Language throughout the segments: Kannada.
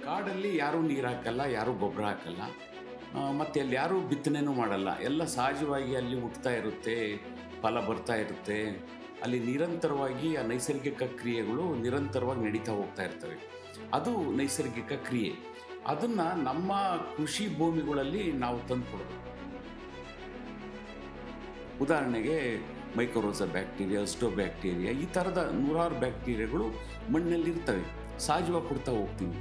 ಕಾಡಲ್ಲಿ ಯಾರೂ ನೀರು ಹಾಕಲ್ಲ, ಯಾರೂ ಗೊಬ್ಬರ ಹಾಕಲ್ಲ. ಮತ್ತು ಅಲ್ಲಿ ಯಾರೂ ಬಿತ್ತನೆನೂ ಮಾಡಲ್ಲ. ಎಲ್ಲ ಸಹಜವಾಗಿ ಅಲ್ಲಿ ಹುಟ್ತಾ ಇರುತ್ತೆ, ಫಲ ಬರ್ತಾ ಇರುತ್ತೆ. ಅಲ್ಲಿ ನಿರಂತರವಾಗಿ ಆ ನೈಸರ್ಗಿಕ ಕ್ರಿಯೆಗಳು ನಿರಂತರವಾಗಿ ನಡೀತಾ ಹೋಗ್ತಾ ಇರ್ತವೆ. ಅದು ನೈಸರ್ಗಿಕ ಕ್ರಿಯೆ. ಅದನ್ನು ನಮ್ಮ ಕೃಷಿ ಭೂಮಿಗಳಲ್ಲಿ ನಾವು ತಂದುಕೊಡ್ಬೇಕು. ಉದಾಹರಣೆಗೆ ಮೈಕೋರೋಸಾ ಬ್ಯಾಕ್ಟೀರಿಯಾ, ಅಸ್ಟೋಬ್ಯಾಕ್ಟೀರಿಯಾ, ಈ ಥರದ ನೂರಾರು ಬ್ಯಾಕ್ಟೀರಿಯಾಗಳು ಮಣ್ಣಲ್ಲಿರ್ತವೆ. ಸಹಜವಾಗಿ ಕೊಡ್ತಾ ಹೋಗ್ತೀವಿ.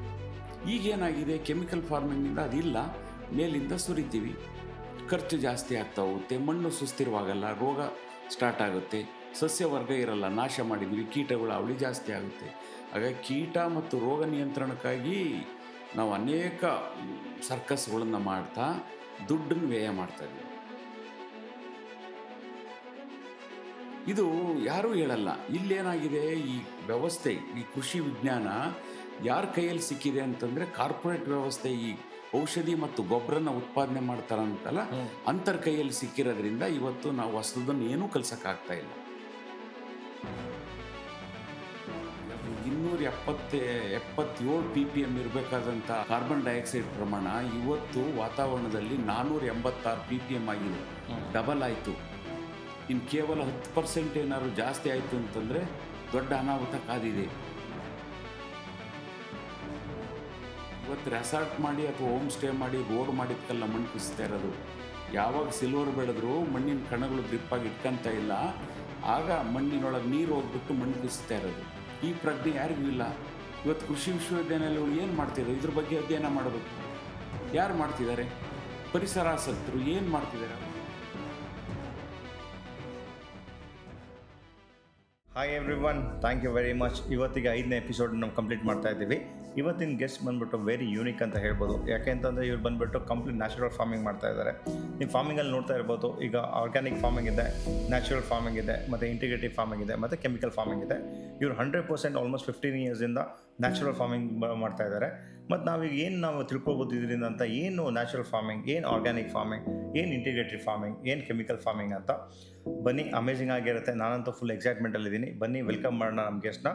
ಈಗೇನಾಗಿದೆ, ಕೆಮಿಕಲ್ ಫಾರ್ಮಿಂಗಿಂದ ಅದಿಲ್ಲ, ಮೇಲಿಂದ ಸುರಿತೀವಿ. ಖರ್ಚು ಜಾಸ್ತಿ ಆಗ್ತಾ ಹೋಗುತ್ತೆ, ಮಣ್ಣು ಸುಸ್ಥಿರವಾಗಲ್ಲ, ರೋಗ ಸ್ಟಾರ್ಟ್ ಆಗುತ್ತೆ, ಸಸ್ಯವರ್ಗ ಇರಲ್ಲ, ನಾಶ ಮಾಡಿದ್ವಿ, ಕೀಟಗಳ ಅವಳಿ ಜಾಸ್ತಿ ಆಗುತ್ತೆ. ಹಾಗಾಗಿ ಕೀಟ ಮತ್ತು ರೋಗ ನಿಯಂತ್ರಣಕ್ಕಾಗಿ ನಾವು ಅನೇಕ ಸರ್ಕಸ್ಗಳನ್ನು ಮಾಡ್ತಾ ದುಡ್ಡನ್ನು ವ್ಯಯ ಮಾಡ್ತಾಯಿದ್ವಿ. ಇದು ಯಾರೂ ಹೇಳಲ್ಲ. ಇಲ್ಲೇನಾಗಿದೆ, ಈ ವ್ಯವಸ್ಥೆ, ಈ ಕೃಷಿ ವಿಜ್ಞಾನ ಯಾರ ಕೈಯಲ್ಲಿ ಸಿಕ್ಕಿದೆ ಅಂತಂದರೆ ಕಾರ್ಪೊರೇಟ್ ವ್ಯವಸ್ಥೆ. ಈ ಔಷಧಿ ಮತ್ತು ಗೊಬ್ಬರನ ಉತ್ಪಾದನೆ ಮಾಡ್ತಾರಂತಲ್ಲ, ಅಂತರ ಕೈಯಲ್ಲಿ ಸಿಕ್ಕಿರೋದ್ರಿಂದ ಇವತ್ತು ನಾವು ಹೊಸದನ್ನು ಏನೂ ಕಲಿಸೋಕ್ಕಾಗ್ತಾ ಇಲ್ಲ. 277 ppm ಇರಬೇಕಾದಂಥ ಕಾರ್ಬನ್ ಡೈಆಕ್ಸೈಡ್ ಪ್ರಮಾಣ ಇವತ್ತು ವಾತಾವರಣದಲ್ಲಿ 486 ppm ಆಗಿದೆ. ಡಬಲ್ ಆಯಿತು. ಇನ್ನು ಕೇವಲ 10% ಏನಾದ್ರು ಜಾಸ್ತಿ ಆಯಿತು ಅಂತಂದರೆ ದೊಡ್ಡ ಅನಾಹುತ ಕಾದಿದೆ. ಇವತ್ತು ರೆಸಾರ್ಟ್ ಮಾಡಿ ಅಥವಾ ಹೋಮ್ ಸ್ಟೇ ಮಾಡಿ ರೋಡ್ ಮಾಡಿದ್ಕಲ್ಲ ಮಣ್ಣು ಕುಸಿತಾ ಇರೋದು. ಯಾವಾಗ ಸಿಲ್ವರ್ ಬೆಳೆದ್ರು ಮಣ್ಣಿನ ಕಣಗಳು ಗ್ರಿಪ್ಪಾಗಿ ಇಟ್ಕೊಂತ ಇಲ್ಲ, ಆಗ ಮಣ್ಣಿನೊಳಗೆ ನೀರು ಹೋಗ್ಬಿಟ್ಟು ಮಣ್ಣು ಕುಸಿತಾ ಇರೋದು. ಈ ಪ್ರಜ್ಞೆ ಯಾರಿಗೂ ಇಲ್ಲ. ಇವತ್ತು ಕೃಷಿ ವಿಶ್ವವಿದ್ಯಾನಿಲಯಗಳು ಏನು ಮಾಡ್ತಿದ್ದಾರೆ, ಇದ್ರ ಬಗ್ಗೆ ಅಧ್ಯಯನ ಮಾಡಬೇಕು. ಯಾರು ಮಾಡ್ತಿದ್ದಾರೆ? ಪರಿಸರಾಸಕ್ತರು ಏನು ಮಾಡ್ತಿದ್ದಾರೆ? Hi everyone, thank you very much. ಇವತ್ತಿಗೆ 5ನೇ ಎಪಿಸೋಡ್ ನಾವು ಕಂಪ್ಲೀಟ್ ಮಾಡ್ತಾ ಇದ್ದೀವಿ. ಇವತ್ತಿನ ಗೆಸ್ಟ್ ಬಂದುಬಿಟ್ಟು ವೆರಿ ಯೂನಿಕ್ ಅಂತ ಹೇಳ್ಬೋದು. ಯಾಕೆ ಅಂತಂದರೆ ಇವ್ರು ಬಂದುಬಿಟ್ಟು ಕಂಪ್ಲೀಟ್ ನ್ಯಾಚುರಲ್ ಫಾರ್ಮಿಂಗ್ ಮಾಡ್ತಾ ಇದ್ದಾರೆ. ನೀವು ಫಾರ್ಮಿಂಗಲ್ಲಿ ನೋಡ್ತಾ ಇರ್ಬೋದು, ಈಗ ಆರ್ಗ್ಯಾನಿಕ್ ಫಾರ್ಮಿಂಗ್ ಇದೆ, ನ್ಯಾಚುರಲ್ ಫಾರ್ಮಿಂಗ್ ಇದೆ, ಮತ್ತು ಇಂಟಿಗ್ರೇಟಿವ್ ಫಾರ್ಮಿಂಗ್ ಇದೆ, ಮತ್ತು ಕೆಮಿಕಲ್ ಫಾರ್ಮಿಂಗ್ ಇದೆ. ಇವರು 100% ಆಲ್ಮೋಸ್ಟ್ 15 ಇಯರ್ಸಿಂದ ನ್ಯಾಚುರಲ್ ಫಾರ್ಮಿಂಗ್ ಮಾಡ್ತಾ ಇದ್ದಾರೆ. ಮತ್ತು ನಾವೀಗ ನಾವು ತಿಳ್ಕೊಬೋದು ಇದರಿಂದ ಅಂತ, ಏನು ನ್ಯಾಚುರಲ್ ಫಾರ್ಮಿಂಗ್, ಏನು ಆರ್ಗ್ಯಾನಿಕ್ ಫಾರ್ಮಿಂಗ್, ಏನು ಇಂಟಿಗ್ರೇಟಿವ್ ಫಾರ್ಮಿಂಗ್, ಏನು ಕೆಮಿಕಲ್ ಫಾರ್ಮಿಂಗ್ ಅಂತ. ಬನ್ನಿ, ಅಮೇಜಿಂಗ್ ಆಗಿರುತ್ತೆ. ನಾನಂತೂ ಫುಲ್ ಎಕ್ಸೈಟ್ಮೆಂಟಲ್ಲಿದ್ದೀನಿ. ಬನ್ನಿ ವೆಲ್ಕಮ್ ಮಾಡೋಣ ನಮ್ಮ ಗೆಸ್ಟ್ನ,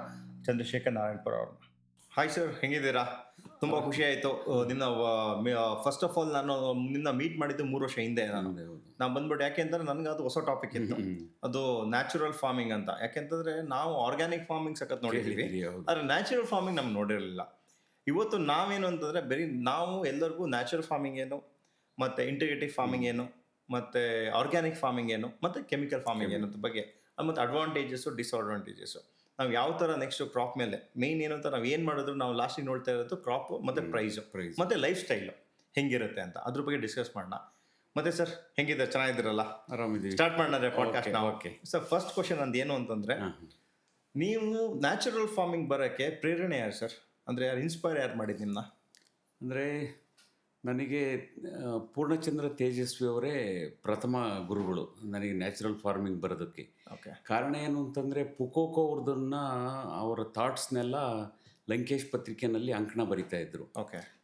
ಚಂದ್ರಶೇಖರ್ ನಾರಾಯಣಪುರ ಅವ್ರನ್ನ. ಹಾಯ್ ಸರ್, ಹೆಂಗಿದ್ದೀರಾ? ತುಂಬ ಖುಷಿ ಆಯಿತು ನಿನ್ನ ಫಸ್ಟ್ ಆಫ್ ಆಲ್ ನಾನು ನಿನ್ನ ಮೀಟ್ ಮಾಡಿದ್ದು 3 ವರ್ಷ ಹಿಂದೆ. ನಾನು ಬಂದ್ಬಿಟ್ಟು ಯಾಕೆ ಅಂತಂದರೆ ನನಗೆ ಅದು ಹೊಸ ಟಾಪಿಕ್ ಇತ್ತು, ಅದು ನ್ಯಾಚುರಲ್ ಫಾರ್ಮಿಂಗ್ ಅಂತ. ಯಾಕೆಂತಂದರೆ ನಾವು ಆರ್ಗ್ಯಾನಿಕ್ ಫಾರ್ಮಿಂಗ್ ಸಖತ್ ನೋಡಿದ್ದೀವಿ, ಆದರೆ ನ್ಯಾಚುರಲ್ ಫಾರ್ಮಿಂಗ್ ನಮ್ಗೆ ನೋಡಿರಲಿಲ್ಲ. ಇವತ್ತು ನಾವೇನು ಅಂತಂದರೆ ಬರೀ ನಾವು ಎಲ್ಲರಿಗೂ ನ್ಯಾಚುರಲ್ ಫಾರ್ಮಿಂಗ್ ಏನು, ಮತ್ತು ಇಂಟಿಗ್ರೇಟಿವ್ ಫಾರ್ಮಿಂಗ್ ಏನು, ಮತ್ತು ಆರ್ಗ್ಯಾನಿಕ್ ಫಾರ್ಮಿಂಗ್ ಏನು, ಮತ್ತು ಕೆಮಿಕಲ್ ಫಾರ್ಮಿಂಗ್ ಏನು ಅಂತ ಬಗ್ಗೆ, ಮತ್ತು ಅಡ್ವಾಂಟೇಜಸ್ಸು ಡಿಸ್ಅಡ್ವಾಂಟೇಜಸ್ಸು, ನಾವು ಯಾವ ಥರ ನೆಕ್ಸ್ಟು ಕ್ರಾಪ್ ಮೇಲೆ ಮೇಯ್ನ್ ಏನು ಅಂತ ನಾವು ಏನು ಮಾಡಿದ್ರು ನಾವು ಲಾಸ್ಟಿಗೆ ನೋಡ್ತಾ ಇರೋದು ಕ್ರಾಪು ಮತ್ತು ಪ್ರೈಸು ಮತ್ತು ಲೈಫ್ ಸ್ಟೈಲು ಹೆಂಗಿರುತ್ತೆ ಅಂತ, ಅದ್ರ ಬಗ್ಗೆ ಡಿಸ್ಕಸ್ ಮಾಡೋಣ. ಮತ್ತು ಸರ್ ಹೆಂಗಿದೆ, ಚೆನ್ನಾಗಿದ್ದೀರಲ್ಲ? ಆರಾಮಿದ್ದೀವಿ. ಸ್ಟಾರ್ಟ್ ಮಾಡೋಣ ಪಾಡ್ಕಾಸ್ಟ್ ನಾವು. ಓಕೆ ಸರ್, ಫಸ್ಟ್ ಕ್ವಶನ್ ನಂದು ಏನು ಅಂತಂದರೆ, ನೀವು ನ್ಯಾಚುರಲ್ ಫಾರ್ಮಿಂಗ್ ಬರೋಕ್ಕೆ ಪ್ರೇರಣೆ ಯಾರು ಸರ್? ಅಂದರೆ ಯಾರು ಇನ್ಸ್ಪೈರ್ ಯಾರು ಮಾಡಿದ್ದು ನಿಮ್ಮನ್ನ? ಅಂದರೆ ನನಗೆ ಪೂರ್ಣಚಂದ್ರ ತೇಜಸ್ವಿ ಅವರೇ ಪ್ರಥಮ ಗುರುಗಳು ನನಗೆ ನ್ಯಾಚುರಲ್ ಫಾರ್ಮಿಂಗ್ ಬರೋದಕ್ಕೆ. ಕಾರಣ ಏನು ಅಂತಂದರೆ, ಪುಕೋಕೋ ಅವ್ರದನ್ನು ಅವರ ಥಾಟ್ಸ್ನೆಲ್ಲ ಲಂಕೇಶ್ ಪತ್ರಿಕೆಯಲ್ಲಿ ಅಂಕಣ ಬರಿತಾ ಇದ್ರು.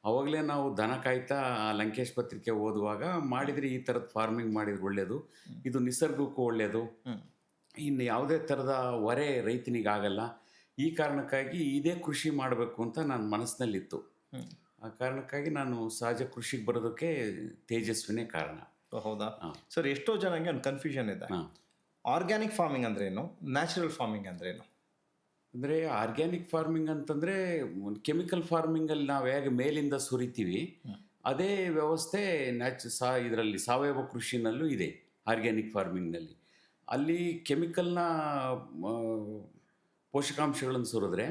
ಅವಾಗಲೇ ನಾವು ದನ ಕಾಯ್ತಾ ಆ ಲಂಕೇಶ್ ಪತ್ರಿಕೆ ಓದುವಾಗ ಮಾಡಿದರೆ ಈ ಥರದ ಫಾರ್ಮಿಂಗ್ ಮಾಡಿದ್ರೆ ಒಳ್ಳೆಯದು, ಇದು ನಿಸರ್ಗಕ್ಕೂ ಒಳ್ಳೆಯದು, ಇನ್ನು ಯಾವುದೇ ಥರದ ಹೊರೆ ರೈತನಿಗಾಗಲ್ಲ, ಈ ಕಾರಣಕ್ಕಾಗಿ ಇದೇ ಕೃಷಿ ಮಾಡಬೇಕು ಅಂತ ನನ್ನ ಮನಸ್ಸಿನಲ್ಲಿತ್ತು. ಆ ಕಾರಣಕ್ಕಾಗಿ ನಾನು ಸಹಜ ಕೃಷಿಗೆ ಬರೋದಕ್ಕೆ ತೇಜಸ್ವಿನೇ ಕಾರಣ. ಹೌದಾ ಸರ್? ಎಷ್ಟೋ ಜನಕ್ಕೆ ಒಂದು ಕನ್ಫ್ಯೂಷನ್ ಇದೆ, ಆರ್ಗ್ಯಾನಿಕ್ ಫಾರ್ಮಿಂಗ್ ಅಂದ್ರೇನು, ನ್ಯಾಚುರಲ್ ಫಾರ್ಮಿಂಗ್ ಅಂದ್ರೇನು? ಅಂದರೆ ಆರ್ಗ್ಯಾನಿಕ್ ಫಾರ್ಮಿಂಗ್ ಅಂತಂದರೆ ಕೆಮಿಕಲ್ ಫಾರ್ಮಿಂಗಲ್ಲಿ ನಾವು ಹೇಗೆ ಮೇಲಿಂದ ಸುರಿತೀವಿ ಅದೇ ವ್ಯವಸ್ಥೆ ಇದರಲ್ಲಿ ಸಾವಯವ ಕೃಷಿನಲ್ಲೂ ಇದೆ. ಆರ್ಗ್ಯಾನಿಕ್ ಫಾರ್ಮಿಂಗ್ನಲ್ಲಿ ಅಲ್ಲಿ ಕೆಮಿಕಲ್ನ ಪೋಷಕಾಂಶಗಳನ್ನು ಸುರಿದ್ರೆ,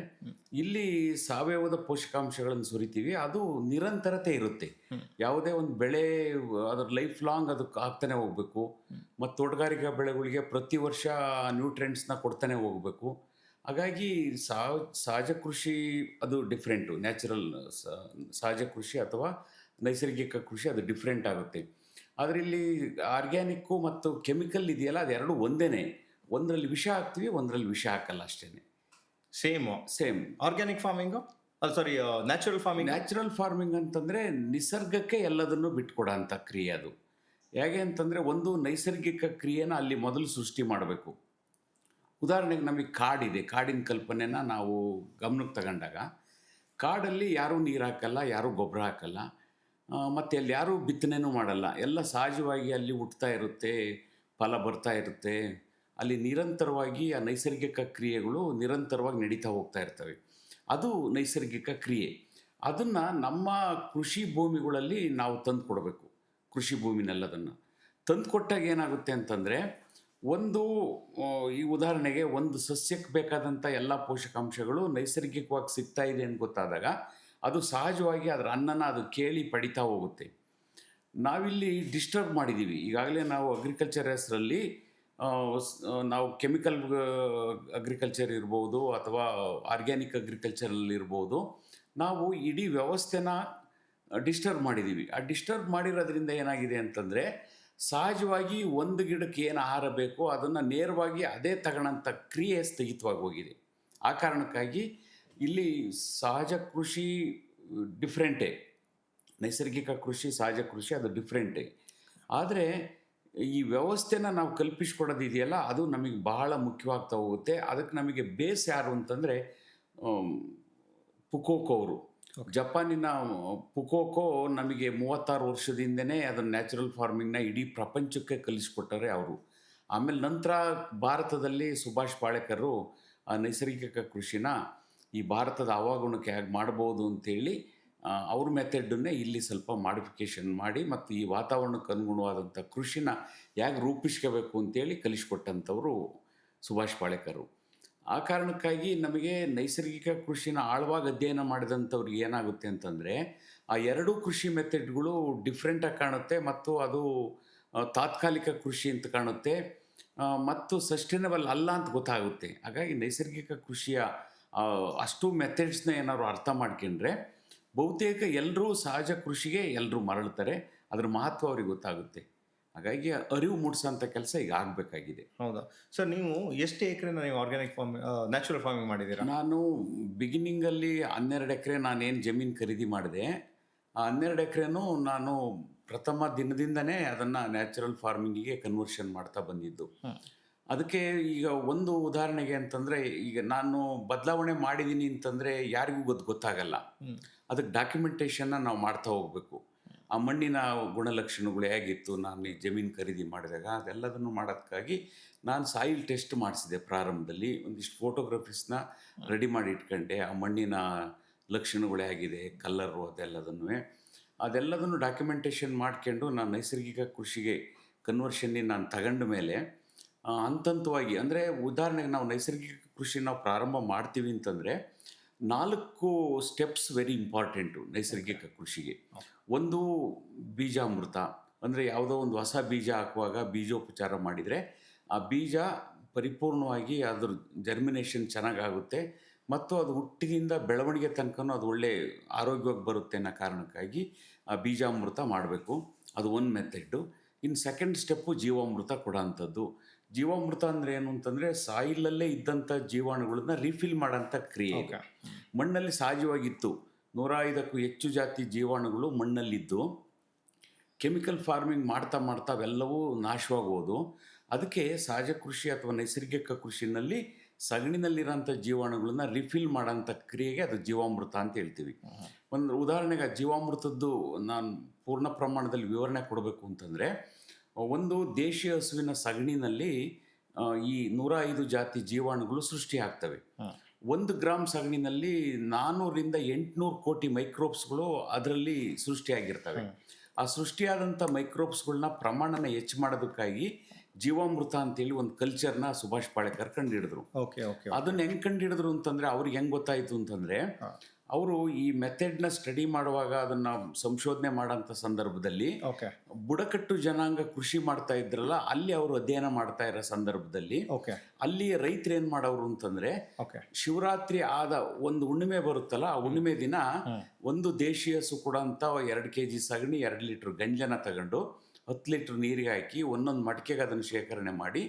ಇಲ್ಲಿ ಸಾವಯವದ ಪೋಷಕಾಂಶಗಳನ್ನು ಸುರಿತೀವಿ. ಅದು ನಿರಂತರತೆ ಇರುತ್ತೆ. ಯಾವುದೇ ಒಂದು ಬೆಳೆ ಅದರ ಲೈಫ್ ಲಾಂಗ್ ಅದಕ್ಕೆ ಆಗ್ತಾನೆ ಹೋಗಬೇಕು. ಮತ್ತು ತೋಟಗಾರಿಕಾ ಬೆಳೆಗಳಿಗೆ ಪ್ರತಿ ವರ್ಷ ನ್ಯೂಟ್ರಿಯೆಂಟ್ಸ್ನ ಕೊಡ್ತಾನೆ ಹೋಗಬೇಕು. ಹಾಗಾಗಿ ಸಹಜ ಕೃಷಿ ಅದು ಡಿಫ್ರೆಂಟು. ನ್ಯಾಚುರಲ್ ಸಹಜ ಕೃಷಿ ಅಥವಾ ನೈಸರ್ಗಿಕ ಕೃಷಿ ಅದು ಡಿಫ್ರೆಂಟ್ ಆಗುತ್ತೆ. ಆದರೆ ಇಲ್ಲಿ ಆರ್ಗ್ಯಾನಿಕ್ಕು ಮತ್ತು ಕೆಮಿಕಲ್ ಇದೆಯಲ್ಲ, ಅದೆರಡು ಒಂದೇ. ಒಂದರಲ್ಲಿ ವಿಷ ಹಾಕ್ತೀವಿ, ಒಂದರಲ್ಲಿ ವಿಷ ಹಾಕಲ್ಲ, ಅಷ್ಟೇ. ಸೇಮ್ ಆರ್ಗ್ಯಾನಿಕ್ ಫಾರ್ಮಿಂಗು, ಸಾರಿ ನ್ಯಾಚುರಲ್ ಫಾರ್ಮಿಂಗ್ ಅಂತಂದರೆ ನಿಸರ್ಗಕ್ಕೆ ಎಲ್ಲದನ್ನು ಬಿಟ್ಕೊಡೋ ಅಂಥ ಕ್ರಿಯೆ ಅದು. ಹೇಗೆ ಅಂತಂದರೆ, ಒಂದು ನೈಸರ್ಗಿಕ ಕ್ರಿಯೆನ ಅಲ್ಲಿ ಮೊದಲು ಸೃಷ್ಟಿ ಮಾಡಬೇಕು. ಉದಾಹರಣೆಗೆ ನಮಗೆ ಕಾಡಿದೆ, ಕಾಡಿನ ಕಲ್ಪನೆನ ನಾವು ಗಮನಕ್ಕೆ ತಗೊಂಡಾಗ ಕಾಡಲ್ಲಿ ಯಾರೂ ನೀರು ಹಾಕಲ್ಲ, ಯಾರೂ ಗೊಬ್ಬರ ಹಾಕಲ್ಲ, ಮತ್ತು ಅಲ್ಲಿ ಯಾರೂ ಬಿತ್ತನೆನೂ ಮಾಡಲ್ಲ. ಎಲ್ಲ ಸಹಜವಾಗಿ ಅಲ್ಲಿ ಹುಟ್ತಾ ಇರುತ್ತೆ, ಫಲ ಬರ್ತಾ ಇರುತ್ತೆ. ಅಲ್ಲಿ ನಿರಂತರವಾಗಿ ಆ ನೈಸರ್ಗಿಕ ಕ್ರಿಯೆಗಳು ನಿರಂತರವಾಗಿ ನಡೀತಾ ಹೋಗ್ತಾ ಇರ್ತವೆ. ಅದು ನೈಸರ್ಗಿಕ ಕ್ರಿಯೆ. ಅದನ್ನು ನಮ್ಮ ಕೃಷಿ ಭೂಮಿಗಳಲ್ಲಿ ನಾವು ತಂದು ಕೊಡಬೇಕು. ಕೃಷಿ ಭೂಮಿನೆಲ್ಲದನ್ನು ತಂದು ಕೊಟ್ಟಾಗ ಏನಾಗುತ್ತೆ ಅಂತಂದರೆ, ಒಂದು ಈ ಉದಾಹರಣೆಗೆ ಒಂದು ಸಸ್ಯಕ್ಕೆ ಬೇಕಾದಂಥ ಎಲ್ಲ ಪೋಷಕಾಂಶಗಳು ನೈಸರ್ಗಿಕವಾಗಿ ಸಿಗ್ತಾ ಇದೆ ಅಂತ ಗೊತ್ತಾದಾಗ ಅದು ಸಹಜವಾಗಿ ಅದರ ಅನ್ನನ ಅದು ಕೇಳಿ ಪಡಿತಾ ಹೋಗುತ್ತೆ. ನಾವಿಲ್ಲಿ ಡಿಸ್ಟರ್ಬ್ ಮಾಡಿದ್ದೀವಿ. ಈಗಾಗಲೇ ನಾವು ಅಗ್ರಿಕಲ್ಚರ್ ಹೆಸರಲ್ಲಿ ನಾವು ಕೆಮಿಕಲ್ ಅಗ್ರಿಕಲ್ಚರ್ ಇರ್ಬೋದು ಅಥವಾ ಆರ್ಗ್ಯಾನಿಕ್ ಅಗ್ರಿಕಲ್ಚರಲ್ಲಿ ಇರ್ಬೋದು, ನಾವು ಇಡೀ ವ್ಯವಸ್ಥೆನ ಡಿಸ್ಟರ್ಬ್ ಮಾಡಿದ್ದೀವಿ. ಆ ಡಿಸ್ಟರ್ಬ್ ಮಾಡಿರೋದ್ರಿಂದ ಏನಾಗಿದೆ ಅಂತಂದರೆ, ಸಹಜವಾಗಿ ಒಂದು ಗಿಡಕ್ಕೆ ಏನು ಆಹಾರ ಬೇಕೋ ಅದನ್ನು ನೇರವಾಗಿ ಅದೇ ತಗೊಳ್ಳೋಂಥ ಕ್ರಿಯೆ ಸ್ಥಗಿತವಾಗಿ ಹೋಗಿದೆ. ಆ ಕಾರಣಕ್ಕಾಗಿ ಇಲ್ಲಿ ಸಹಜ ಕೃಷಿ ಡಿಫ್ರೆಂಟೇ, ನೈಸರ್ಗಿಕ ಕೃಷಿ ಸಹಜ ಕೃಷಿ ಅದು ಡಿಫ್ರೆಂಟೇ. ಆದರೆ ಈ ವ್ಯವಸ್ಥೆನ ನಾವು ಕಲ್ಪಿಸ್ಕೊಡೋದಿದೆಯಲ್ಲ, ಅದು ನಮಗೆ ಬಹಳ ಮುಖ್ಯವಾಗ್ತಾ ಹೋಗುತ್ತೆ. ಅದಕ್ಕೆ ನಮಗೆ ಬೇಸ್ ಯಾರು ಅಂತಂದರೆ ಪುಕೋಕೋ ಅವರು. ಜಪಾನಿನ ಪುಕೋಕೋ ನಮಗೆ 36 ವರ್ಷದಿಂದನೇ ಅದನ್ನು ನ್ಯಾಚುರಲ್ ಫಾರ್ಮಿಂಗ್ನ ಇಡೀ ಪ್ರಪಂಚಕ್ಕೆ ಕಲಿಸ್ಕೊಟ್ಟರೆ ಅವರು. ಆಮೇಲೆ ನಂತರ ಭಾರತದಲ್ಲಿ ಸುಭಾಷ್ ಪಾಳೇಕರ್ ನೈಸರ್ಗಿಕ ಕೃಷಿನ ಈ ಭಾರತದ ಹವಾಗುಣಕ್ಕೆ ಹೇಗೆ ಮಾಡ್ಬೋದು ಅಂತೇಳಿ ಅವ್ರ ಮೆಥಡನ್ನೇ ಇಲ್ಲಿ ಸ್ವಲ್ಪ ಮಾಡಿಫಿಕೇಷನ್ ಮಾಡಿ ಮತ್ತು ಈ ವಾತಾವರಣಕ್ಕೆ ಅನುಗುಣವಾದಂಥ ಕೃಷಿನ ಹೇಗೆ ರೂಪಿಸ್ಕೋಬೇಕು ಅಂತೇಳಿ ಕಲಿಸ್ಕೊಟ್ಟಂಥವರು ಸುಭಾಷ್ ಪಾಳೇಕರ್. ಆ ಕಾರಣಕ್ಕಾಗಿ ನಮಗೆ ನೈಸರ್ಗಿಕ ಕೃಷಿನ ಆಳವಾಗಿ ಅಧ್ಯಯನ ಮಾಡಿದಂಥವ್ರಿಗೆ ಏನಾಗುತ್ತೆ ಅಂತಂದರೆ, ಆ ಎರಡೂ ಕೃಷಿ ಮೆಥಡ್ಗಳು ಡಿಫ್ರೆಂಟಾಗಿ ಕಾಣುತ್ತೆ ಮತ್ತು ಅದು ತಾತ್ಕಾಲಿಕ ಕೃಷಿ ಅಂತ ಕಾಣುತ್ತೆ ಮತ್ತು ಸಸ್ಟೈನಬಲ್ ಅಲ್ಲ ಅಂತ ಗೊತ್ತಾಗುತ್ತೆ. ಹಾಗಾಗಿ ನೈಸರ್ಗಿಕ ಕೃಷಿಯ ಅಷ್ಟು ಮೆಥಡ್ಸ್ನ ಏನಾದ್ರು ಅರ್ಥ ಮಾಡ್ಕೊಂಡ್ರೆ ಬಹುತೇಕ ಎಲ್ಲರೂ ಸಹಜ ಕೃಷಿಗೆ ಎಲ್ಲರೂ ಮರಳ್ತಾರೆ. ಅದ್ರ ಮಹತ್ವ ಅವ್ರಿಗೆ ಗೊತ್ತಾಗುತ್ತೆ. ಹಾಗಾಗಿ ಅರಿವು ಮೂಡಿಸೋಂಥ ಕೆಲಸ ಈಗ ಆಗಬೇಕಾಗಿದೆ. ಹೌದಾ ಸರ್, ನೀವು ಎಷ್ಟು ಎಕರೆನ ನೀವು ಆರ್ಗ್ಯಾನಿಕ್ ಫಾರ್ಮಿಂಗ್ ನ್ಯಾಚುರಲ್ ಫಾರ್ಮಿಂಗ್ ಮಾಡಿದ್ದೀರಾ? ನಾನು ಬಿಗಿನಿಂಗಲ್ಲಿ 12 ಎಕರೆ ನಾನೇನು ಜಮೀನು ಖರೀದಿ ಮಾಡಿದೆ, ಆ 12 ಎಕರೆನೂ ನಾನು ಪ್ರಥಮ ದಿನದಿಂದನೇ ಅದನ್ನು ನ್ಯಾಚುರಲ್ ಫಾರ್ಮಿಂಗಿಗೆ ಕನ್ವರ್ಷನ್ ಮಾಡ್ತಾ ಬಂದಿದ್ದು. ಅದಕ್ಕೆ ಈಗ ಒಂದು ಉದಾಹರಣೆಗೆ ಅಂತಂದರೆ, ಈಗ ನಾನು ಬದಲಾವಣೆ ಮಾಡಿದ್ದೀನಿ ಅಂತಂದರೆ ಯಾರಿಗೂ ಗೊತ್ತಾಗಲ್ಲ. ಅದಕ್ಕೆ ಡಾಕ್ಯುಮೆಂಟೇಷನ್ನ ನಾವು ಮಾಡ್ತಾ ಹೋಗಬೇಕು. ಆ ಮಣ್ಣಿನ ಗುಣಲಕ್ಷಣಗಳು ಹೇಗಿತ್ತು ನಾನು ಈ ಜಮೀನು ಖರೀದಿ ಮಾಡಿದಾಗ ಅದೆಲ್ಲದನ್ನು ಮಾಡೋದಕ್ಕಾಗಿ ನಾನು ಸಾಯಿಲ್ ಟೆಸ್ಟ್ ಮಾಡಿಸಿದೆ. ಪ್ರಾರಂಭದಲ್ಲಿ ಒಂದಿಷ್ಟು ಫೋಟೋಗ್ರಫೀಸ್ನ ರೆಡಿ ಮಾಡಿ ಇಟ್ಕೊಂಡೆ. ಆ ಮಣ್ಣಿನ ಲಕ್ಷಣಗಳು ಹೇಗಿದೆ, ಕಲ್ಲರು, ಅದೆಲ್ಲದನ್ನು ಡಾಕ್ಯುಮೆಂಟೇಷನ್ ಮಾಡ್ಕೊಂಡು ನಾನು ನೈಸರ್ಗಿಕ ಕೃಷಿಗೆ ಕನ್ವರ್ಷನ್ನಿಗೆ ನಾನು ತಗೊಂಡ ಮೇಲೆ ಹಂತವಾಗಿ, ಅಂದರೆ ಉದಾಹರಣೆಗೆ ನಾವು ನೈಸರ್ಗಿಕ ಕೃಷಿ ನಾವು ಪ್ರಾರಂಭ ಮಾಡ್ತೀವಿ ಅಂತಂದರೆ 4 ಸ್ಟೆಪ್ಸ್ ವೆರಿ ಇಂಪಾರ್ಟೆಂಟು ನೈಸರ್ಗಿಕ ಕೃಷಿಗೆ. ಒಂದು ಬೀಜಾಮೃತ, ಅಂದರೆ ಯಾವುದೋ ಒಂದು ಹೊಸ ಬೀಜ ಹಾಕುವಾಗ ಬೀಜೋಪಚಾರ ಮಾಡಿದರೆ ಆ ಬೀಜ ಪರಿಪೂರ್ಣವಾಗಿ ಅದ್ರ ಜರ್ಮಿನೇಷನ್ ಚೆನ್ನಾಗಾಗುತ್ತೆ ಮತ್ತು ಅದು ಹುಟ್ಟಿನಿಂದ ಬೆಳವಣಿಗೆ ತನಕನೂ ಅದು ಒಳ್ಳೆ ಆರೋಗ್ಯವಾಗಿ ಬರುತ್ತೆ ಅನ್ನೋ ಕಾರಣಕ್ಕಾಗಿ ಆ ಬೀಜಾಮೃತ ಮಾಡಬೇಕು. ಅದು ಒಂದು ಮೆಥಡ್ಡು. ಇನ್ನು ಸೆಕೆಂಡ್ ಸ್ಟೆಪ್ಪು ಜೀವಾಮೃತ ಕೊಡೋಂಥದ್ದು. ಜೀವಾಮೃತ ಅಂದರೆ ಏನು ಅಂತಂದರೆ, ಸಾಯಿಲಲ್ಲೇ ಇದ್ದಂಥ ಜೀವಾಣುಗಳನ್ನ ರೀಫಿಲ್ ಮಾಡೋಂಥ ಕ್ರಿಯೆ. ಮಣ್ಣಲ್ಲಿ ಸಹಜವಾಗಿತ್ತು 105ಕ್ಕೂ ಹೆಚ್ಚು ಜಾತಿ ಜೀವಾಣುಗಳು ಮಣ್ಣಲ್ಲಿದ್ದು, ಕೆಮಿಕಲ್ ಫಾರ್ಮಿಂಗ್ ಮಾಡ್ತಾ ಮಾಡ್ತಾ ಅವೆಲ್ಲವೂ ನಾಶವಾಗೋದು. ಅದಕ್ಕೆ ಸಹಜ ಕೃಷಿ ಅಥವಾ ನೈಸರ್ಗಿಕ ಕೃಷಿನಲ್ಲಿ ಸಗಣಿನಲ್ಲಿರೋಂಥ ಜೀವಾಣುಗಳನ್ನ ರಿಫಿಲ್ ಮಾಡೋಂಥ ಕ್ರಿಯೆಗೆ ಅದು ಜೀವಾಮೃತ ಅಂತ ಹೇಳ್ತೀವಿ. ಒಂದು ಉದಾಹರಣೆಗೆ ಜೀವಾಮೃತದ್ದು ನಾನು ಪೂರ್ಣ ಪ್ರಮಾಣದಲ್ಲಿ ವಿವರಣೆ ಕೊಡಬೇಕು ಅಂತಂದರೆ, ಒಂದು ದೇಶೀಯ ಹಸುವಿನ ಸಗಣಿನಲ್ಲಿ ಈ 105 ಜಾತಿ ಜೀವಾಣುಗಳು ಸೃಷ್ಟಿ ಆಗ್ತವೆ. 1 ಗ್ರಾಮ್ ಸಗಣಿನಲ್ಲಿ 400ರಿಂದ 800 ಕೋಟಿ ಮೈಕ್ರೋಬ್ಸ್ಗಳು ಅದರಲ್ಲಿ ಸೃಷ್ಟಿಯಾಗಿರ್ತವೆ. ಆ ಸೃಷ್ಟಿಯಾದಂಥ ಮೈಕ್ರೋಬ್ಸ್ಗಳನ್ನ ಪ್ರಮಾಣನ ಹೆಚ್ಚು ಮಾಡೋದಕ್ಕಾಗಿ ಜೀವಾಮೃತ ಅಂತೇಳಿ ಒಂದು ಕಲ್ಚರ್ನ ಸುಭಾಷ್ ಪಾಳೇಕರ್ ಕಂಡುಹಿಡಿದ್ರು. ಅದನ್ನು ಹೆಂಗೆ ಕಂಡುಹಿಡಿದ್ರು ಅಂತಂದರೆ, ಅವ್ರಿಗೆ ಹೆಂಗೆ ಗೊತ್ತಾಯಿತು ಅಂತಂದರೆ, ಅವರು ಈ ಮೆಥಡ್ನ ಸ್ಟಡಿ ಮಾಡುವಾಗ ಅದನ್ನು ಸಂಶೋಧನೆ ಮಾಡೋಂಥ ಸಂದರ್ಭದಲ್ಲಿ ಬುಡಕಟ್ಟು ಜನಾಂಗ ಕೃಷಿ ಮಾಡ್ತಾ ಇದ್ರಲ್ಲ, ಅಲ್ಲಿ ಅವರು ಅಧ್ಯಯನ ಮಾಡ್ತಾ ಇರೋ ಸಂದರ್ಭದಲ್ಲಿ ಅಲ್ಲಿ ರೈತರು ಏನು ಮಾಡೋರು ಅಂತಂದರೆ, ಶಿವರಾತ್ರಿ ಆದ ಒಂದು ಹುಣ್ಣಿಮೆ ಬರುತ್ತಲ್ಲ, ಆ ಹುಣ್ಣಿಮೆ ದಿನ ಒಂದು ದೇಶೀಯ ಹಸು ಕೊಡೋಂಥ 2 kg ಸಗಣಿ 2 ಲೀಟ್ರ್ ಗಂಜನ ತಗೊಂಡು 10 ಲೀಟ್ರ್ ನೀರಿಗೆ ಹಾಕಿ ಒಂದೊಂದು ಮಡಿಕೆಗೆ ಅದನ್ನು ಶೇಖರಣೆ ಮಾಡಿ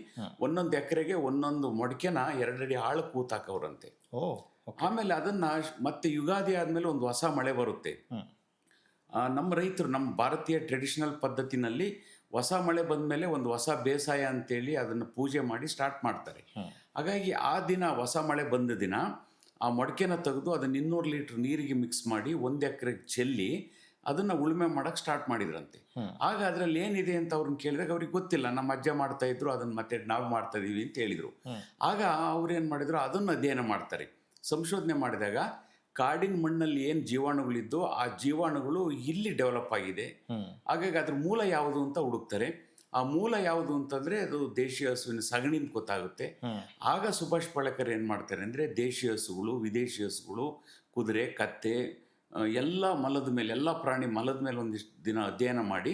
1 ಎಕರೆಗೆ 1 ಮಡಿಕೆನ 2 ಅಡಿ ಆಳಕ್ಕೆ ಕೂತಾಕವ್ರಂತೆ. ಆಮೇಲೆ ಅದನ್ನು ಮತ್ತೆ ಯುಗಾದಿ ಆದಮೇಲೆ ಒಂದು ಹೊಸ ಮಳೆ ಬರುತ್ತೆ. ನಮ್ಮ ರೈತರು ನಮ್ಮ ಭಾರತೀಯ ಟ್ರೆಡಿಷನಲ್ ಪದ್ಧತಿನಲ್ಲಿ ಹೊಸ ಮಳೆ ಬಂದ ಮೇಲೆ ಒಂದು ಹೊಸ ಬೇಸಾಯ ಅಂತೇಳಿ ಅದನ್ನು ಪೂಜೆ ಮಾಡಿ ಸ್ಟಾರ್ಟ್ ಮಾಡ್ತಾರೆ. ಹಾಗಾಗಿ ಆ ದಿನ ಹೊಸ ಮಳೆ ಬಂದ ದಿನ ಆ ಮೊಳಕೆನ ತೆಗೆದು ಅದನ್ನು 200 ಲೀಟ್ರ್ ನೀರಿಗೆ ಮಿಕ್ಸ್ ಮಾಡಿ 1 ಎಕರೆಗೆ ಚೆಲ್ಲಿ ಅದನ್ನು ಉಳುಮೆ ಮಾಡೋಕ್ಕೆ ಸ್ಟಾರ್ಟ್ ಮಾಡಿದ್ರಂತೆ. ಆಗ ಅದರಲ್ಲಿ ಏನಿದೆ ಅಂತ ಅವ್ರನ್ನ ಕೇಳಿದಾಗ ಅವ್ರಿಗೆ ಗೊತ್ತಿಲ್ಲ, ನಮ್ಮ ಅಜ್ಜ ಮಾಡ್ತಾಯಿದ್ರು, ಅದನ್ನು ಮತ್ತೆ ನಾವು ಮಾಡ್ತಾಯಿದ್ದೀವಿ ಅಂತ ಹೇಳಿದರು. ಆಗ ಅವ್ರೇನು ಮಾಡಿದ್ರು, ಅದನ್ನು ಅಧ್ಯಯನ ಮಾಡ್ತಾರೆ. ಸಂಶೋಧನೆ ಮಾಡಿದಾಗ ಕಾಡಿನ ಮಣ್ಣಲ್ಲಿ ಏನು ಜೀವಾಣುಗಳಿದ್ದು ಆ ಜೀವಾಣುಗಳು ಇಲ್ಲಿ ಡೆವಲಪ್ ಆಗಿದೆ. ಹಾಗಾಗಿ ಅದ್ರ ಮೂಲ ಯಾವುದು ಅಂತ ಹುಡುಕ್ತಾರೆ. ಆ ಮೂಲ ಯಾವುದು ಅಂತಂದರೆ ಅದು ದೇಶೀಯ ಹಸುವಿನ ಸಗಣಿ ಅಂತ ಗೊತ್ತಾಗುತ್ತೆ. ಆಗ ಸುಭಾಷ್ ಪಾಳೇಕರ್ ಏನು ಮಾಡ್ತಾರೆ ಅಂದರೆ ದೇಶೀಯ ಹಸುಗಳು, ವಿದೇಶಿ ಹಸುಗಳು, ಕುದುರೆ, ಕತ್ತೆ ಎಲ್ಲ ಮಲದ ಮೇಲೆ, ಎಲ್ಲ ಪ್ರಾಣಿ ಮಲದ ಮೇಲೆ ಒಂದಿಷ್ಟು ದಿನ ಅಧ್ಯಯನ ಮಾಡಿ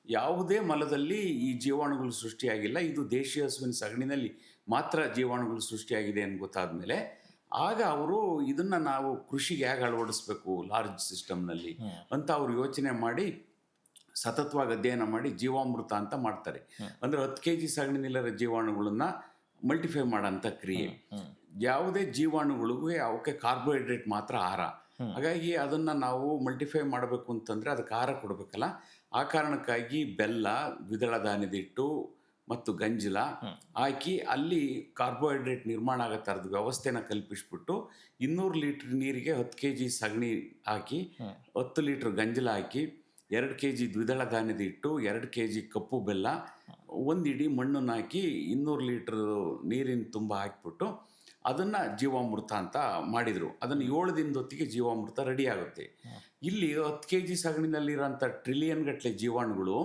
ಯಾವುದೇ ಮಲದಲ್ಲಿ ಈ ಜೀವಾಣುಗಳು ಸೃಷ್ಟಿಯಾಗಿಲ್ಲ, ಇದು ದೇಶೀಯ ಹಸುವಿನ ಸಗಣಿನಲ್ಲಿ ಮಾತ್ರ ಜೀವಾಣುಗಳು ಸೃಷ್ಟಿಯಾಗಿದೆ ಅಂತ ಗೊತ್ತಾದ ಮೇಲೆ ಆಗ ಅವರು ಇದನ್ನು ನಾವು ಕೃಷಿಗೆ ಹೇಗೆ ಅಳವಡಿಸ್ಬೇಕು ಲಾರ್ಜ್ ಸಿಸ್ಟಮ್ನಲ್ಲಿ ಅಂತ ಅವರು ಯೋಚನೆ ಮಾಡಿ ಸತತವಾಗಿ ಅಧ್ಯಯನ ಮಾಡಿ ಜೀವಾಮೃತ ಅಂತ ಮಾಡ್ತಾರೆ. ಅಂದರೆ 10 kg ಸಗಣಿನಿಲ್ಲದ ಜೀವಾಣುಗಳನ್ನು ಮಲ್ಟಿಫೈ ಮಾಡೋಂಥ ಕ್ರಿಯೆ. ಯಾವುದೇ ಜೀವಾಣುಗಳಿಗೂ ಅವಕ್ಕೆ ಕಾರ್ಬೋಹೈಡ್ರೇಟ್ ಮಾತ್ರ ಆಹಾರ. ಹಾಗಾಗಿ ಅದನ್ನು ನಾವು ಮಲ್ಟಿಫೈ ಮಾಡಬೇಕು ಅಂತಂದರೆ ಅದಕ್ಕೆ ಆಹಾರ ಕೊಡಬೇಕಲ್ಲ. ಆ ಕಾರಣಕ್ಕಾಗಿ ಬೆಲ್ಲ, ದ್ವಿದಳ ಧಾನ್ಯದ ಹಿಟ್ಟು ಮತ್ತು ಗಂಜಲ ಹಾಕಿ ಅಲ್ಲಿ ಕಾರ್ಬೋಹೈಡ್ರೇಟ್ ನಿರ್ಮಾಣ ಆಗೋ ಥರದ ವ್ಯವಸ್ಥೆನ ಕಲ್ಪಿಸ್ಬಿಟ್ಟು 200 ಲೀಟ್ರ್ ನೀರಿಗೆ 10 kg ಸಗಣಿ ಹಾಕಿ 10 ಲೀಟ್ರ್ ಗಂಜಲ ಹಾಕಿ 2 kg ದ್ವಿದಳ ಧಾನ್ಯದ ಹಿಟ್ಟು, 2 kg ಕಪ್ಪು ಬೆಲ್ಲ, 1 ಇಡೀ ಮಣ್ಣನ್ನು ಹಾಕಿ 200 ಲೀಟ್ರ್ ನೀರಿನ ತುಂಬ ಹಾಕಿಬಿಟ್ಟು ಅದನ್ನು ಜೀವಾಮೃತ ಅಂತ ಮಾಡಿದರು. ಅದನ್ನು 7 ದಿನದ ಹೊತ್ತಿಗೆ ಜೀವಾಮೃತ ರೆಡಿ ಆಗುತ್ತೆ. ಇಲ್ಲಿ 10 kg ಸಗಣಿನಲ್ಲಿರೋಂಥ ಟ್ರಿಲಿಯನ್ ಗಟ್ಟಲೆ ಜೀವಾಣುಗಳು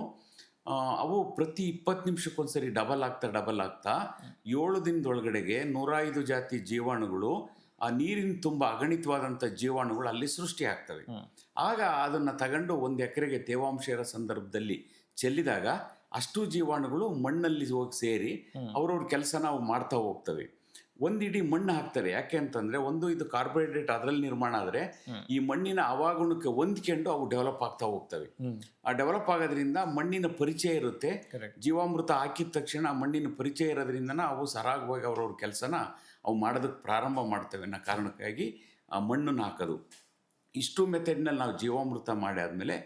ಅವು ಪ್ರತಿ 20 ನಿಮಿಷಕ್ಕೊಂದ್ಸರಿ ಡಬಲ್ ಆಗ್ತಾ 7 ದಿನದೊಳಗಡೆಗೆ 105 ಜಾತಿ ಜೀವಾಣುಗಳು ಆ ನೀರಿನ ತುಂಬ ಅಗಣಿತವಾದಂಥ ಜೀವಾಣುಗಳು ಅಲ್ಲಿ ಸೃಷ್ಟಿ ಆಗ್ತವೆ. ಆಗ ಅದನ್ನು ತಗೊಂಡು 1 ಎಕರೆಗೆ ತೇವಾಂಶ ಇರೋ ಸಂದರ್ಭದಲ್ಲಿ ಚೆಲ್ಲಿದಾಗ ಅಷ್ಟು ಜೀವಾಣುಗಳು ಮಣ್ಣಲ್ಲಿ ಹೋಗಿ ಸೇರಿ ಅವ್ರವ್ರ ಕೆಲಸ ನಾವು ಮಾಡ್ತಾ ಹೋಗ್ತವೆ. 1 ಇಡೀ ಮಣ್ಣು ಹಾಕ್ತಾರೆ. ಯಾಕೆ ಅಂತಂದರೆ ಒಂದು ಇದು ಕಾರ್ಬೋಹೈಡ್ರೇಟ್ ಅದರಲ್ಲಿ ನಿರ್ಮಾಣ ಆದರೆ ಈ ಮಣ್ಣಿನ ಹವಾಗುಣಕ್ಕೆ ಹೊಂದ್ಕೊಂಡು ಅವು ಡೆವಲಪ್ ಆಗ್ತಾ ಹೋಗ್ತವೆ. ಆ ಡೆವಲಪ್ ಆಗೋದ್ರಿಂದ ಮಣ್ಣಿನ ಪರಿಚಯ ಇರುತ್ತೆ. ಜೀವಾಮೃತ ಹಾಕಿದ ತಕ್ಷಣ ಆ ಮಣ್ಣಿನ ಪರಿಚಯ ಇರೋದ್ರಿಂದನ ಅವು ಸರಾಗವಾಗಿ ಅವ್ರವ್ರ ಕೆಲಸನ ಅವು ಮಾಡೋದಕ್ಕೆ ಪ್ರಾರಂಭ ಮಾಡ್ತವೆ ಅನ್ನೋ ಕಾರಣಕ್ಕಾಗಿ ಆ ಮಣ್ಣನ್ನು ಹಾಕೋದು. ಇಷ್ಟು ಮೆಥಡ್ನಲ್ಲಿ ನಾವು ಜೀವಾಮೃತ ಮಾಡಿ ಆದಮೇಲೆ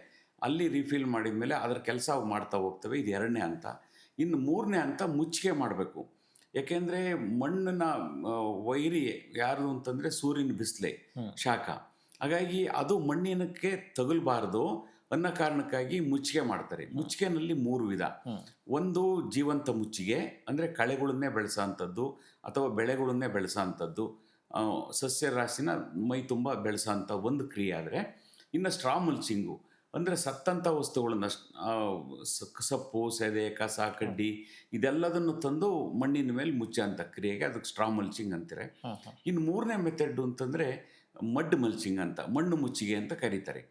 ಅಲ್ಲಿ ರಿಫಿಲ್ ಮಾಡಿದ ಮೇಲೆ ಅದರ ಕೆಲಸ ಅವು ಮಾಡ್ತಾ ಹೋಗ್ತವೆ. ಇದು 2ನೇ ಹಂತ. ಇನ್ನು 3ನೇ ಹಂತ ಮುಚ್ಚಿಗೆ ಮಾಡಬೇಕು. ಯಾಕೆಂದರೆ ಮಣ್ಣನ್ನ ವೈರಿ ಯಾರು ಅಂತಂದರೆ ಸೂರ್ಯನ ಬಿಸಿಲೆ, ಶಾಖ. ಹಾಗಾಗಿ ಅದು ಮಣ್ಣಿನಕ್ಕೆ ತಗಲಬಾರ್ದು ಅನ್ನೋ ಕಾರಣಕ್ಕಾಗಿ ಮುಚ್ಚಿಗೆ ಮಾಡ್ತಾರೆ. ಮುಚ್ಚಿಗೆನಲ್ಲಿ 3 ವಿಧ. ಒಂದು ಜೀವಂತ ಮುಚ್ಚಿಗೆ, ಅಂದರೆ ಕಳೆಗಳನ್ನೇ ಬೆಳೆಸೋಂಥದ್ದು ಅಥವಾ ಬೆಳೆಗಳನ್ನೇ ಬೆಳೆಸೋಂಥದ್ದು, ಸಸ್ಯ ರಾಶಿನ ಮೈ ತುಂಬ ಬೆಳೆಸೋಂಥ ಒಂದು ಕ್ರಿಯೆ. ಆದರೆ ಇನ್ನು ಸ್ಟ್ರಾ ಮಲ್ಚಿಂಗು ಅಂದರೆ ಸತ್ತಂಥ ವಸ್ತುಗಳನ್ನ ಸೊಪ್ಪು, ಸೆದೆ, ಕಸ, ಕಡ್ಡಿ ಇದೆಲ್ಲದನ್ನು ತಂದು ಮಣ್ಣಿನ ಮೇಲೆ ಮುಚ್ಚೋಂಥ ಕ್ರಿಯೆಗೆ ಅದಕ್ಕೆ ಸ್ಟ್ರಾ ಮಲ್ಚಿಂಗ್ ಅಂತಾರೆ. ಇನ್ನು 3ನೇ ಮೆಥಡ್ ಅಂತಂದರೆ ಮಡ್ ಮಲ್ಚಿಂಗ್ ಅಂತ, ಮಣ್ಣು ಮುಚ್ಚಿಗೆ ಅಂತ ಕರೀತಾರೆ.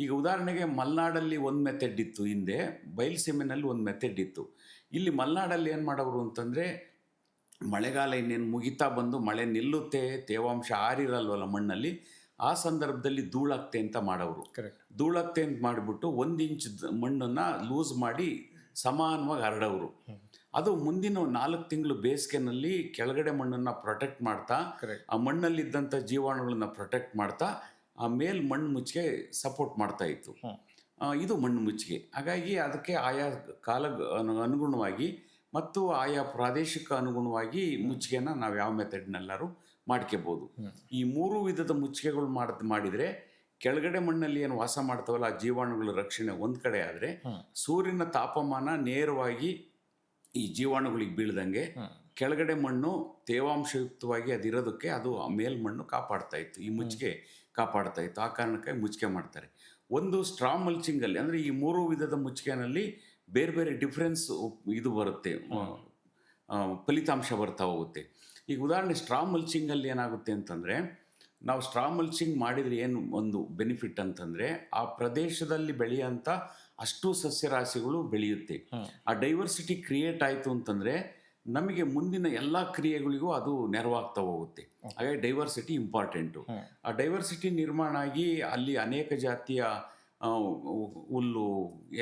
ಈಗ ಉದಾಹರಣೆಗೆ ಮಲೆನಾಡಲ್ಲಿ ಒಂದು ಮೆಥಡ್ ಇತ್ತು, ಹಿಂದೆ ಬಯಲುಸೀಮೆನಲ್ಲಿ ಒಂದು ಮೆಥಡ್ ಇತ್ತು. ಇಲ್ಲಿ ಮಲೆನಾಡಲ್ಲಿ ಏನು ಮಾಡೋರು ಅಂತಂದರೆ ಮಳೆಗಾಲ ಇನ್ನೇನು ಮುಗಿತಾ ಬಂದು ಮಳೆ ನಿಲ್ಲುತ್ತೆ, ತೇವಾಂಶ ಆರಿರಲ್ವಲ್ಲ ಮಣ್ಣಲ್ಲಿ, ಆ ಸಂದರ್ಭದಲ್ಲಿ ಧೂಳಾಗ್ತೆ ಅಂತ ಮಾಡೋರು. ಧೂಳಾಗ್ತೆ ಅಂತ ಮಾಡಿಬಿಟ್ಟು 1 ಇಂಚ್ ಮಣ್ಣನ್ನು ಲೂಸ್ ಮಾಡಿ ಸಮಾನವಾಗಿ ಹರಡೋರು. ಅದು ಮುಂದಿನ 4 ತಿಂಗಳು ಬೇಸಿಗೆನಲ್ಲಿ ಕೆಳಗಡೆ ಮಣ್ಣನ್ನು ಪ್ರೊಟೆಕ್ಟ್ ಮಾಡ್ತಾ, ಆ ಮಣ್ಣಲ್ಲಿದ್ದಂಥ ಜೀವಾಣುಗಳನ್ನ ಪ್ರೊಟೆಕ್ಟ್ ಮಾಡ್ತಾ ಆ ಮೇಲ್ ಮಣ್ಣು ಮುಚ್ಚಿಗೆ ಸಪೋರ್ಟ್ ಮಾಡ್ತಾ ಇತ್ತು. ಇದು ಮಣ್ಣು ಮುಚ್ಚಿಗೆ. ಹಾಗಾಗಿ ಅದಕ್ಕೆ ಆಯಾ ಕಾಲ ಅನುಗುಣವಾಗಿ ಮತ್ತು ಆಯಾ ಪ್ರಾದೇಶಿಕ ಅನುಗುಣವಾಗಿ ಮುಚ್ಚಿಗೆನ ನಾವು ಯಾವ ಮೆಥಡ್ನೆಲ್ಲರೂ ಮಾಡ್ಕೋಬೋದು. ಈ 3 ವಿಧದ ಮುಚ್ಚಿಗೆಗಳು ಮಾಡಿದರೆ ಕೆಳಗಡೆ ಮಣ್ಣಲ್ಲಿ ಏನು ವಾಸ ಮಾಡ್ತಾವಲ್ಲ ಆ ಜೀವಾಣುಗಳ ರಕ್ಷಣೆ ಒಂದು ಕಡೆ ಆದರೆ, ಸೂರ್ಯನ ತಾಪಮಾನ ನೇರವಾಗಿ ಈ ಜೀವಾಣುಗಳಿಗೆ ಬೀಳ್ದಂಗೆ ಕೆಳಗಡೆ ಮಣ್ಣು ತೇವಾಂಶಯುಕ್ತವಾಗಿ ಅದಿರೋದಕ್ಕೆ ಅದು ಮೇಲ್ಮಣ್ಣು ಕಾಪಾಡ್ತಾ ಇತ್ತು, ಈ ಮುಚ್ಚಿಗೆ ಕಾಪಾಡ್ತಾ ಇತ್ತು. ಆ ಕಾರಣಕ್ಕಾಗಿ ಮುಚ್ಚಿಗೆ ಮಾಡ್ತಾರೆ. ಒಂದು ಸ್ಟ್ರಾ ಮಲ್ಚಿಂಗಲ್ಲಿ ಅಂದರೆ ಈ 3 ವಿಧದ ಮುಚ್ಚಿಗೆನಲ್ಲಿ ಬೇರೆ ಬೇರೆ ಡಿಫ್ರೆನ್ಸ್ ಇದು ಬರುತ್ತೆ, ಫಲಿತಾಂಶ ಬರ್ತಾ ಹೋಗುತ್ತೆ. ಈಗ ಉದಾಹರಣೆ ಸ್ಟ್ರಾ ಮಲ್ಚಿಂಗಲ್ಲಿ ಏನಾಗುತ್ತೆ ಅಂತಂದರೆ, ನಾವು ಸ್ಟ್ರಾ ಮಲ್ಚಿಂಗ್ ಮಾಡಿದರೆ ಏನು ಒಂದು ಬೆನಿಫಿಟ್ ಅಂತಂದರೆ ಆ ಪ್ರದೇಶದಲ್ಲಿ ಬೆಳೆಯೋಂಥ ಅಷ್ಟು ಸಸ್ಯರಾಶಿಗಳು ಬೆಳೆಯುತ್ತೆ. ಆ ಡೈವರ್ಸಿಟಿ ಕ್ರಿಯೇಟ್ ಆಯಿತು ಅಂತಂದರೆ ನಮಗೆ ಮುಂದಿನ ಎಲ್ಲ ಕ್ರಿಯೆಗಳಿಗೂ ಅದು ನೆರವಾಗ್ತಾ ಹೋಗುತ್ತೆ. ಹಾಗಾಗಿ ಡೈವರ್ಸಿಟಿ ಇಂಪಾರ್ಟೆಂಟು. ಆ ಡೈವರ್ಸಿಟಿ ನಿರ್ಮಾಣ ಆಗಿ ಅಲ್ಲಿ ಅನೇಕ ಜಾತಿಯ ಹುಲ್ಲು,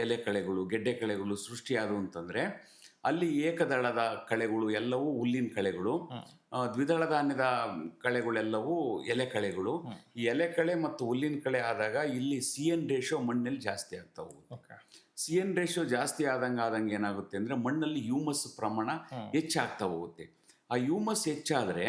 ಎಲೆ ಕಳೆಗಳು, ಗೆಡ್ಡೆ ಕಳೆಗಳು ಸೃಷ್ಟಿಯಾದವು ಅಂತಂದರೆ ಅಲ್ಲಿ ಏಕದಳದ ಕಳೆಗಳು ಎಲ್ಲವೂ ಹುಲ್ಲಿನ ಕಳೆಗಳು, ದ್ವಿದಳ ಧಾನ್ಯದ ಕಳೆಗಳೆಲ್ಲವೂ ಎಲೆ ಕಳೆಗಳು. ಈ ಎಲೆ ಕಳೆ ಮತ್ತು ಹುಲ್ಲಿನ ಕಳೆ ಆದಾಗ ಇಲ್ಲಿ CN ರೇಷಿಯೋ ಮಣ್ಣಲ್ಲಿ ಜಾಸ್ತಿ ಆಗ್ತಾ ಹೋಗುತ್ತೆ. CN ರೇಷಿಯೋ ಜಾಸ್ತಿ ಆದಂಗೆ ಏನಾಗುತ್ತೆ ಅಂದರೆ ಮಣ್ಣಲ್ಲಿ ಹ್ಯೂಮಸ್ ಪ್ರಮಾಣ ಹೆಚ್ಚಾಗ್ತಾ ಹೋಗುತ್ತೆ. ಆ ಹ್ಯೂಮಸ್ ಹೆಚ್ಚಾದರೆ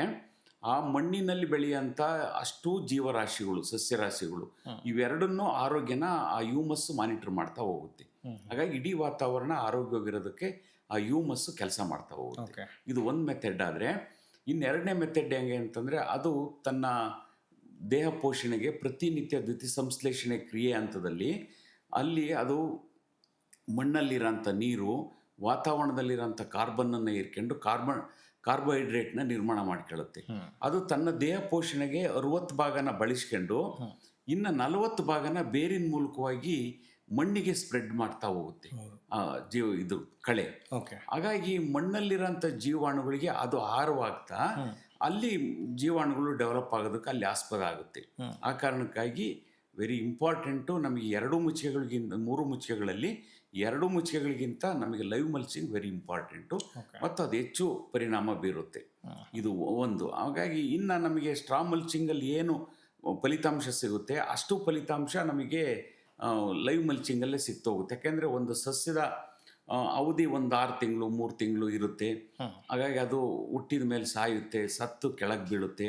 ಆ ಮಣ್ಣಿನಲ್ಲಿ ಬೆಳೆಯುವಂಥ ಅಷ್ಟು ಜೀವರಾಶಿಗಳು, ಸಸ್ಯರಾಶಿಗಳು ಇವೆರಡನ್ನೂ ಆರೋಗ್ಯನ ಆ ಹ್ಯೂಮಸ್ಸು ಮಾನಿಟರ್ ಮಾಡ್ತಾ ಹೋಗುತ್ತೆ. ಹಾಗಾಗಿ ಇಡೀ ವಾತಾವರಣ ಆರೋಗ್ಯವಾಗಿರೋದಕ್ಕೆ ಆ ಹ್ಯೂಮಸ್ಸು ಕೆಲಸ ಮಾಡ್ತಾ ಹೋಗುತ್ತೆ. ಇದು ಒಂದು ಮೆಥಡ್. ಆದರೆ ಇನ್ನೆರಡನೇ ಮೆಥಡ್ ಹೆಂಗೆ ಅಂತಂದರೆ, ಅದು ತನ್ನ ದೇಹ ಪೋಷಣೆಗೆ ಪ್ರತಿನಿತ್ಯ ದ್ಯುತಿಸಂಶ್ಲೇಷಣೆ ಕ್ರಿಯೆ ಹಂತದಲ್ಲಿ ಅಲ್ಲಿ ಅದು ಮಣ್ಣಲ್ಲಿರೋಂಥ ನೀರು, ವಾತಾವರಣದಲ್ಲಿರೋಂಥ ಕಾರ್ಬನ್ನನ್ನು ಹೀರ್ಕೊಂಡು ಕಾರ್ಬೋಹೈಡ್ರೇಟ್ನ ನಿರ್ಮಾಣ ಮಾಡ್ಕೊಳ್ಳುತ್ತೆ. ಅದು ತನ್ನ ದೇಹ ಪೋಷಣೆಗೆ 60 ಭಾಗನ ಬಳಸ್ಕೊಂಡು ಇನ್ನು 40 ಭಾಗನ ಬೇರಿನ ಮೂಲಕವಾಗಿ ಮಣ್ಣಿಗೆ ಸ್ಪ್ರೆಡ್ ಮಾಡ್ತಾ ಹೋಗುತ್ತೆ ಇದು ಕಳೆ. ಹಾಗಾಗಿ ಮಣ್ಣಲ್ಲಿರೋಂಥ ಜೀವಾಣುಗಳಿಗೆ ಅದು ಆಹಾರವಾಗ್ತಾ ಅಲ್ಲಿ ಜೀವಾಣುಗಳು ಡೆವಲಪ್ ಆಗೋದಕ್ಕೆ ಅಲ್ಲಿ ಆಸ್ಪದ ಆಗುತ್ತೆ. ಆ ಕಾರಣಕ್ಕಾಗಿ ವೆರಿ ಇಂಪಾರ್ಟೆಂಟು ನಮಗೆ 2 ಮುಚ್ಚಿಗೆಗಳಿಗಿಂತ 3 ಮುಚ್ಚಿಗೆಗಳಲ್ಲಿ 2 ಮುಚ್ಚಿಗೆಗಳಿಗಿಂತ ನಮಗೆ ಲೈವ್ ಮಲ್ಚಿಂಗ್ ವೆರಿ ಇಂಪಾರ್ಟೆಂಟು ಮತ್ತು ಅದು ಹೆಚ್ಚು ಪರಿಣಾಮ ಬೀರುತ್ತೆ. ಇದು ಒಂದು. ಹಾಗಾಗಿ ಇನ್ನು ನಮಗೆ ಸ್ಟ್ರಾ ಮಲ್ಚಿಂಗಲ್ಲಿ ಏನು ಫಲಿತಾಂಶ ಸಿಗುತ್ತೆ ಅಷ್ಟು ಫಲಿತಾಂಶ ನಮಗೆ ಲೈವ್ ಮಲ್ಚಿಂಗಲ್ಲೇ ಸಿಗ್ತೋಗುತ್ತೆ. ಯಾಕೆಂದರೆ ಒಂದು ಸಸ್ಯದ ಅವಧಿ ಒಂದು 6 ತಿಂಗಳು 3 ತಿಂಗಳು ಇರುತ್ತೆ. ಹಾಗಾಗಿ ಅದು ಹುಟ್ಟಿದ ಮೇಲೆ ಸಾಯುತ್ತೆ, ಸತ್ತು ಕೆಳಗೆ ಬೀಳುತ್ತೆ.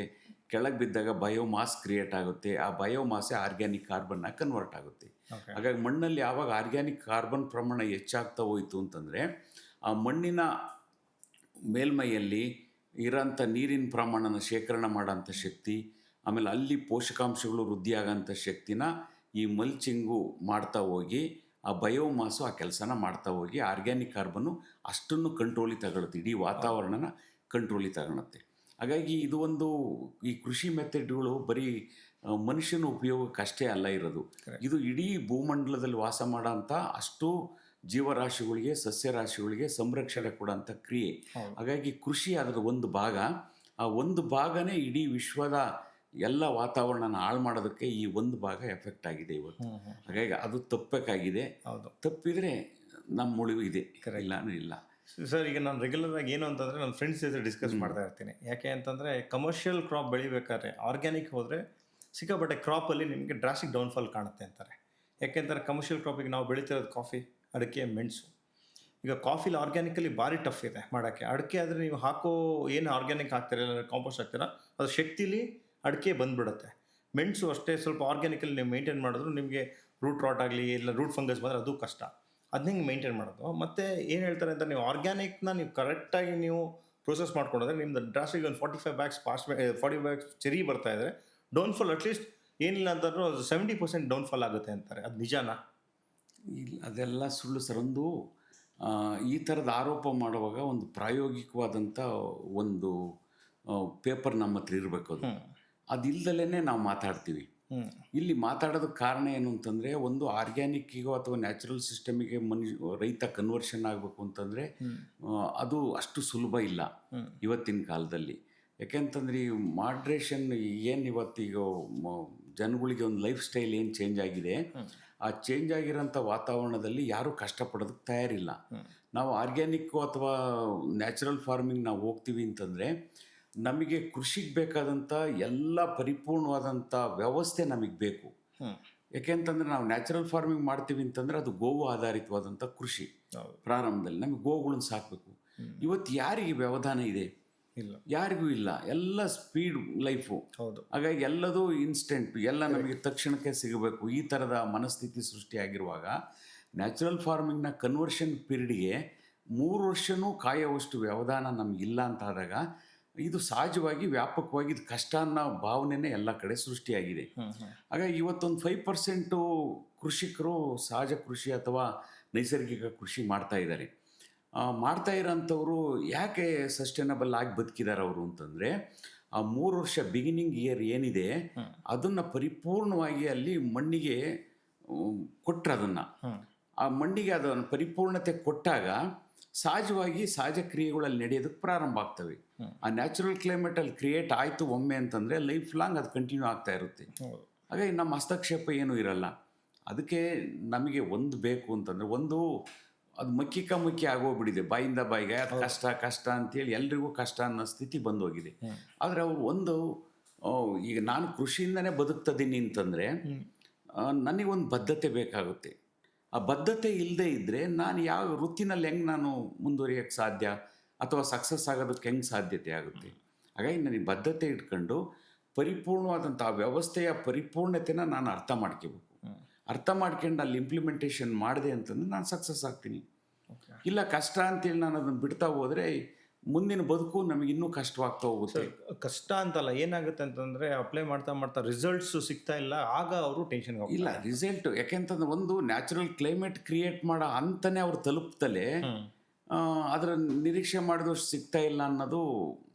ಕೆಳಗೆ ಬಿದ್ದಾಗ ಬಯೋಮಾಸ್ ಕ್ರಿಯೇಟ್ ಆಗುತ್ತೆ. ಆ ಬಯೋಮಾಸೇ ಆರ್ಗ್ಯಾನಿಕ್ ಕಾರ್ಬನ್ನ ಕನ್ವರ್ಟ್ ಆಗುತ್ತೆ. ಹಾಗಾಗಿ ಮಣ್ಣಲ್ಲಿ ಯಾವಾಗ ಆರ್ಗ್ಯಾನಿಕ್ ಕಾರ್ಬನ್ ಪ್ರಮಾಣ ಹೆಚ್ಚಾಗ್ತಾ ಹೋಯಿತು ಅಂತಂದರೆ ಆ ಮಣ್ಣಿನ ಮೇಲ್ಮೈಯಲ್ಲಿ ಇರೋಂಥ ನೀರಿನ ಪ್ರಮಾಣನ ಶೇಖರಣೆ ಮಾಡೋಂಥ ಶಕ್ತಿ, ಆಮೇಲೆ ಅಲ್ಲಿ ಪೋಷಕಾಂಶಗಳು ವೃದ್ಧಿಯಾಗೋಂಥ ಶಕ್ತಿನ ಈ ಮಲ್ಚಿಂಗು ಮಾಡ್ತಾ ಹೋಗಿ ಆ ಬಯೋಮಾಸು ಆ ಕೆಲಸನ ಮಾಡ್ತಾ ಹೋಗಿ ಆರ್ಗ್ಯಾನಿಕ್ ಕಾರ್ಬನ್ನು ಅಷ್ಟನ್ನು ಕಂಟ್ರೋಲಿಗೆ ತಗೊಳುತ್ತೆ, ಇಡೀ ವಾತಾವರಣನ ಕಂಟ್ರೋಲಿಗೆ ತಗೊಳುತ್ತೆ. ಹಾಗಾಗಿ ಇದು ಒಂದು ಈ ಕೃಷಿ ಮೆಥಡ್ಗಳು ಬರೀ ಮನುಷ್ಯನ ಉಪಯೋಗಕ್ಕಷ್ಟೇ ಅಲ್ಲ ಇರೋದು, ಇದು ಇಡೀ ಭೂಮಂಡಲದಲ್ಲಿ ವಾಸ ಮಾಡೋಂಥ ಅಷ್ಟು ಜೀವರಾಶಿಗಳಿಗೆ, ಸಸ್ಯರಾಶಿಗಳಿಗೆ ಸಂರಕ್ಷಣೆ ಕೊಡೋಂಥ ಕ್ರಿಯೆ. ಹಾಗಾಗಿ ಕೃಷಿ ಅದರ ಒಂದು ಭಾಗ. ಆ ಒಂದು ಭಾಗನೇ ಇಡೀ ವಿಶ್ವದ ಎಲ್ಲ ವಾತಾವರಣನ ಹಾಳು ಮಾಡೋದಕ್ಕೆ ಈ ಒಂದು ಭಾಗ ಎಫೆಕ್ಟ್ ಆಗಿದೆ ಇವತ್ತು. ಹಾಗಾಗಿ ಅದು ತಪ್ಪಬೇಕಾಗಿದೆ. ತಪ್ಪಿದರೆ ನಮ್ಮ ಉಳಿವು ಇದೆ, ಇಲ್ಲಾನು ಇಲ್ಲ. ಸರ್, ಈಗ ನಾನು ರೆಗ್ಯುಲರ್ ಆಗಿ ಏನು ಅಂತಂದರೆ ನನ್ನ ಫ್ರೆಂಡ್ಸ್ ಜೊತೆ ಡಿಸ್ಕಸ್ ಮಾಡ್ತಾ ಇರ್ತೀನಿ. ಯಾಕೆ ಅಂತಂದರೆ ಕಮರ್ಷಿಯಲ್ ಕ್ರಾಪ್ ಬೆಳಿಬೇಕಾದ್ರೆ ಆರ್ಗ್ಯಾನಿಕ್ ಹೋದರೆ ಸಿಕ್ಕಾಪಟ್ಟೆ ಕ್ರಾಪಲ್ಲಿ ನಿಮಗೆ ಡ್ರಾಸ್ಟಿಕ್ ಡೌನ್ಫಾಲ್ ಕಾಣುತ್ತೆ ಅಂತಾರೆ. ಯಾಕೆಂತಾರೆ ಕಮರ್ಷಿಯಲ್ ಕ್ರಾಪಿಗೆ ನಾವು ಬೆಳೀತಿರೋದು ಕಾಫಿ, ಅಡಿಕೆ, ಮೆಣಸು. ಈಗ ಕಾಫಿಲಿ ಆರ್ಗ್ಯಾನಿಕಲಿ ಭಾರಿ ಟಫ್ ಇದೆ ಮಾಡೋಕ್ಕೆ. ಅಡಿಕೆ ಆದರೆ ನೀವು ಹಾಕೋ ಏನು ಆರ್ಗ್ಯಾನಿಕ್ ಹಾಕ್ತೀರ, ಕಾಂಪೋಸ್ಟ್ ಹಾಕ್ತೀರಾ, ಅದು ಶಕ್ತಿಲಿ ಅಡಿಕೆ ಬಂದುಬಿಡುತ್ತೆ. ಮೆಣಸು ಅಷ್ಟೇ, ಸ್ವಲ್ಪ ಆರ್ಗ್ಯಾನಿಕಲ್ಲಿ ನೀವು ಮೇಂಟೈನ್ ಮಾಡಿದ್ರು ನಿಮಗೆ ರೂಟ್ ರಾಟ್ ಆಗಲಿ ಇಲ್ಲ ರೂಟ್ ಫಂಗಸ್ ಬಂದರೆ ಅದು ಕಷ್ಟ. ಅದನ್ನ ಹೆಂಗೆ ಮೇಂಟೈನ್ ಮಾಡೋದು? ಮತ್ತು ಏನು ಹೇಳ್ತಾರೆ ಅಂತ, ನೀವು ಆರ್ಗ್ಯಾನಿಕ್ನ ನೀವು ಕರೆಕ್ಟಾಗಿ ನೀವು ಪ್ರೊಸೆಸ್ ಮಾಡ್ಕೊಂಡ್ರೆ ನಿಮ್ದು ಡ್ರಾಸ್ಟಿಕ್ ಒಂದು 45 ಬ್ಯಾಗ್ಸ್ 40 ಬ್ಯಾಗ್ಸ್ ಚೆರಿ ಬರ್ತಾಯಿದ್ರೆ ಡೌನ್ಫಾಲ್ ಅಟ್ಲೀಸ್ಟ್ ಏನಿಲ್ಲ ಅಂತಂದ್ರೂ 70% ಡೌನ್ಫಾಲ್ ಆಗುತ್ತೆ ಅಂತಾರೆ. ಅದು ನಿಜಾನಾ? ಇಲ್ಲ, ಅದೆಲ್ಲ ಸುಳ್ಳು ಸರ್. ಒಂದು ಈ ಥರದ ಆರೋಪ ಮಾಡುವಾಗ ಒಂದು ಪ್ರಾಯೋಗಿಕವಾದಂಥ ಒಂದು ಪೇಪರ್ ನಮ್ಮ ಹತ್ರ ಇರಬೇಕು. ಅದಿಲ್ಲದಲೇ ನಾವು ಮಾತಾಡ್ತೀವಿ. ಇಲ್ಲಿ ಮಾತಾಡೋದಕ್ಕೆ ಕಾರಣ ಏನು ಅಂತಂದರೆ, ಒಂದು ಆರ್ಗ್ಯಾನಿಕ್ಕಿಗೋ ಅಥವಾ ನ್ಯಾಚುರಲ್ ಸಿಸ್ಟಮಿಗೆ ರೈತ ಕನ್ವರ್ಷನ್ ಆಗಬೇಕು ಅಂತಂದರೆ ಅದು ಅಷ್ಟು ಸುಲಭ ಇಲ್ಲ ಇವತ್ತಿನ ಕಾಲದಲ್ಲಿ. ಯಾಕೆಂತಂದ್ರೆ ಈ ಮಾಡ್ರೇಷನ್ ಏನು ಇವತ್ತೀಗ ಜನಗಳಿಗೆ ಒಂದು ಲೈಫ್ ಸ್ಟೈಲ್ ಏನು ಚೇಂಜ್ ಆಗಿದೆ, ಆ ಚೇಂಜ್ ಆಗಿರೋಂಥ ವಾತಾವರಣದಲ್ಲಿ ಯಾರೂ ಕಷ್ಟಪಡೋದಕ್ಕೆ ತಯಾರಿಲ್ಲ. ನಾವು ಆರ್ಗ್ಯಾನಿಕ್ಕು ಅಥವಾ ನ್ಯಾಚುರಲ್ ಫಾರ್ಮಿಂಗ್ ನಾವು ಹೋಗ್ತೀವಿ ಅಂತಂದರೆ ನಮಗೆ ಕೃಷಿಗೆ ಬೇಕಾದಂಥ ಎಲ್ಲ ಪರಿಪೂರ್ಣವಾದಂಥ ವ್ಯವಸ್ಥೆ ನಮಗೆ ಬೇಕು. ಯಾಕೆಂತಂದರೆ ನಾವು ನ್ಯಾಚುರಲ್ ಫಾರ್ಮಿಂಗ್ ಮಾಡ್ತೀವಿ ಅಂತಂದರೆ ಅದು ಗೋವು ಆಧಾರಿತವಾದಂಥ ಕೃಷಿ. ಪ್ರಾರಂಭದಲ್ಲಿ ನಮಗೆ ಗೋವುಗಳನ್ನ ಸಾಕಬೇಕು. ಇವತ್ತು ಯಾರಿಗೆ ವ್ಯವಧಾನ ಇದೆ? ಇಲ್ಲ, ಯಾರಿಗೂ ಇಲ್ಲ. ಎಲ್ಲ ಸ್ಪೀಡ್ ಲೈಫು. ಹಾಗಾಗಿ ಎಲ್ಲದೂ ಇನ್ಸ್ಟೆಂಟ್, ಎಲ್ಲ ನಮಗೆ ತಕ್ಷಣಕ್ಕೆ ಸಿಗಬೇಕು. ಈ ಥರದ ಮನಸ್ಥಿತಿ ಸೃಷ್ಟಿಯಾಗಿರುವಾಗ ನ್ಯಾಚುರಲ್ ಫಾರ್ಮಿಂಗ್ನ ಕನ್ವರ್ಷನ್ ಪೀರಿಯಡ್ಗೆ 3 ವರ್ಷವೂ ಕಾಯುವಷ್ಟು ವ್ಯವಧಾನ ನಮಗಿಲ್ಲ ಅಂತಾದಾಗ ಇದು ಸಹಜವಾಗಿ ವ್ಯಾಪಕವಾಗಿ ಇದು ಕಷ್ಟ ಅನ್ನೋ ಭಾವನೆನೇ ಎಲ್ಲ ಕಡೆ ಸೃಷ್ಟಿಯಾಗಿದೆ. ಹಾಗಾಗಿ ಇವತ್ತೊಂದು 5% ಕೃಷಿಕರು ಸಹಜ ಕೃಷಿ ಅಥವಾ ನೈಸರ್ಗಿಕ ಕೃಷಿ ಮಾಡ್ತಾ ಇದ್ದಾರೆ. ಮಾಡ್ತಾ ಇರೋಂಥವ್ರು ಯಾಕೆ ಸಸ್ಟೈನಬಲ್ ಆಗಿ ಬದುಕಿದ್ದಾರೆ ಅವರು ಅಂತಂದರೆ, ಆ 3 ವರ್ಷ ಬಿಗಿನಿಂಗ್ ಇಯರ್ ಏನಿದೆ ಅದನ್ನು ಪರಿಪೂರ್ಣವಾಗಿ ಅಲ್ಲಿ ಮಣ್ಣಿಗೆ ಕೊಟ್ಟರೆ, ಅದನ್ನು ಆ ಮಣ್ಣಿಗೆ ಅದನ್ನು ಪರಿಪೂರ್ಣತೆ ಕೊಟ್ಟಾಗ ಸಹಜವಾಗಿ ಸಹಜ ಕ್ರಿಯೆಗಳಲ್ಲಿ ನಡೆಯೋದಕ್ಕೆ ಪ್ರಾರಂಭ ಆಗ್ತವೆ. ಆ ನ್ಯಾಚುರಲ್ ಕ್ಲೈಮೇಟಲ್ಲಿ ಕ್ರಿಯೇಟ್ ಆಯಿತು ಒಮ್ಮೆ ಅಂತಂದರೆ ಲೈಫ್ ಲಾಂಗ್ ಅದು ಕಂಟಿನ್ಯೂ ಆಗ್ತಾ ಇರುತ್ತೆ. ಹಾಗಾಗಿ ನಮ್ಮ ಹಸ್ತಕ್ಷೇಪ ಏನೂ ಇರಲ್ಲ. ಅದಕ್ಕೆ ನಮಗೆ ಒಂದು ಬೇಕು ಅಂತಂದರೆ, ಒಂದು ಅದು ಮಕ್ಕಿ ಆಗೋಗ್ಬಿಟ್ಟಿದೆ, ಬಾಯಿಂದ ಬಾಯಿಗೆ ಅದು ಕಷ್ಟ ಕಷ್ಟ ಅಂತೇಳಿ ಎಲ್ರಿಗೂ ಕಷ್ಟ ಅನ್ನೋ ಸ್ಥಿತಿ ಬಂದೋಗಿದೆ. ಆದರೆ ಅವರು ಒಂದು ಈಗ ನಾನು ಕೃಷಿಯಿಂದನೇ ಬದುಕ್ತಿದ್ದೀನಿ ಅಂತಂದರೆ ನನಗೊಂದು ಬದ್ಧತೆ ಬೇಕಾಗುತ್ತೆ. ಆ ಬದ್ಧತೆ ಇಲ್ಲದೆ ಇದ್ದರೆ ನಾನು ಯಾವ ವೃತ್ತಿನಲ್ಲಿ ಹೆಂಗೆ ನಾನು ಮುಂದುವರಿಯೋಕ್ಕೆ ಸಾಧ್ಯ ಅಥವಾ ಸಕ್ಸಸ್ ಆಗೋದಕ್ಕೆ ಹೆಂಗೆ ಸಾಧ್ಯತೆ ಆಗುತ್ತೆ? ಹಾಗಾಗಿ ನನಗೆ ಬದ್ಧತೆ ಇಟ್ಕೊಂಡು ಪರಿಪೂರ್ಣವಾದಂಥ ಆ ವ್ಯವಸ್ಥೆಯ ಪರಿಪೂರ್ಣತೆನ ನಾನು ಅರ್ಥ ಮಾಡ್ಕೋಬೇಕು. ಅರ್ಥ ಮಾಡ್ಕೊಂಡು ಅಲ್ಲಿ ಇಂಪ್ಲಿಮೆಂಟೇಷನ್ ಮಾಡಿದೆ ಅಂತಂದ್ರೆ ನಾನು ಸಕ್ಸಸ್ ಆಗ್ತೀನಿ. ಇಲ್ಲ ಕಷ್ಟ ಅಂತೇಳಿ ನಾನು ಅದನ್ನು ಬಿಡ್ತಾ ಹೋದರೆ ಮುಂದಿನ ಬದುಕು ನಮಗೆ ಇನ್ನೂ ಕಷ್ಟವಾಗ್ತಾ ಹೋಗುತ್ತೆ. ಕಷ್ಟ ಅಂತಲ್ಲ, ಏನಾಗುತ್ತೆ ಅಂತಂದರೆ ಅಪ್ಲೈ ಮಾಡ್ತಾ ಮಾಡ್ತಾ ರಿಸಲ್ಟ್ಸು ಸಿಗ್ತಾ ಇಲ್ಲ, ಆಗ ಅವರು ಟೆನ್ಷನ್ ಇಲ್ಲ ರಿಸಲ್ಟ್. ಯಾಕೆಂತಂದ್ರೆ ಒಂದು ನ್ಯಾಚುರಲ್ ಕ್ಲೈಮೇಟ್ ಕ್ರಿಯೇಟ್ ಮಾಡೋ ಅಂತಲೇ ಅವ್ರು ತಲುಪ್ತಲೇ ಅದರ ನಿರೀಕ್ಷೆ ಮಾಡಿದಷ್ಟು ಸಿಗ್ತಾ ಇಲ್ಲ ಅನ್ನೋದು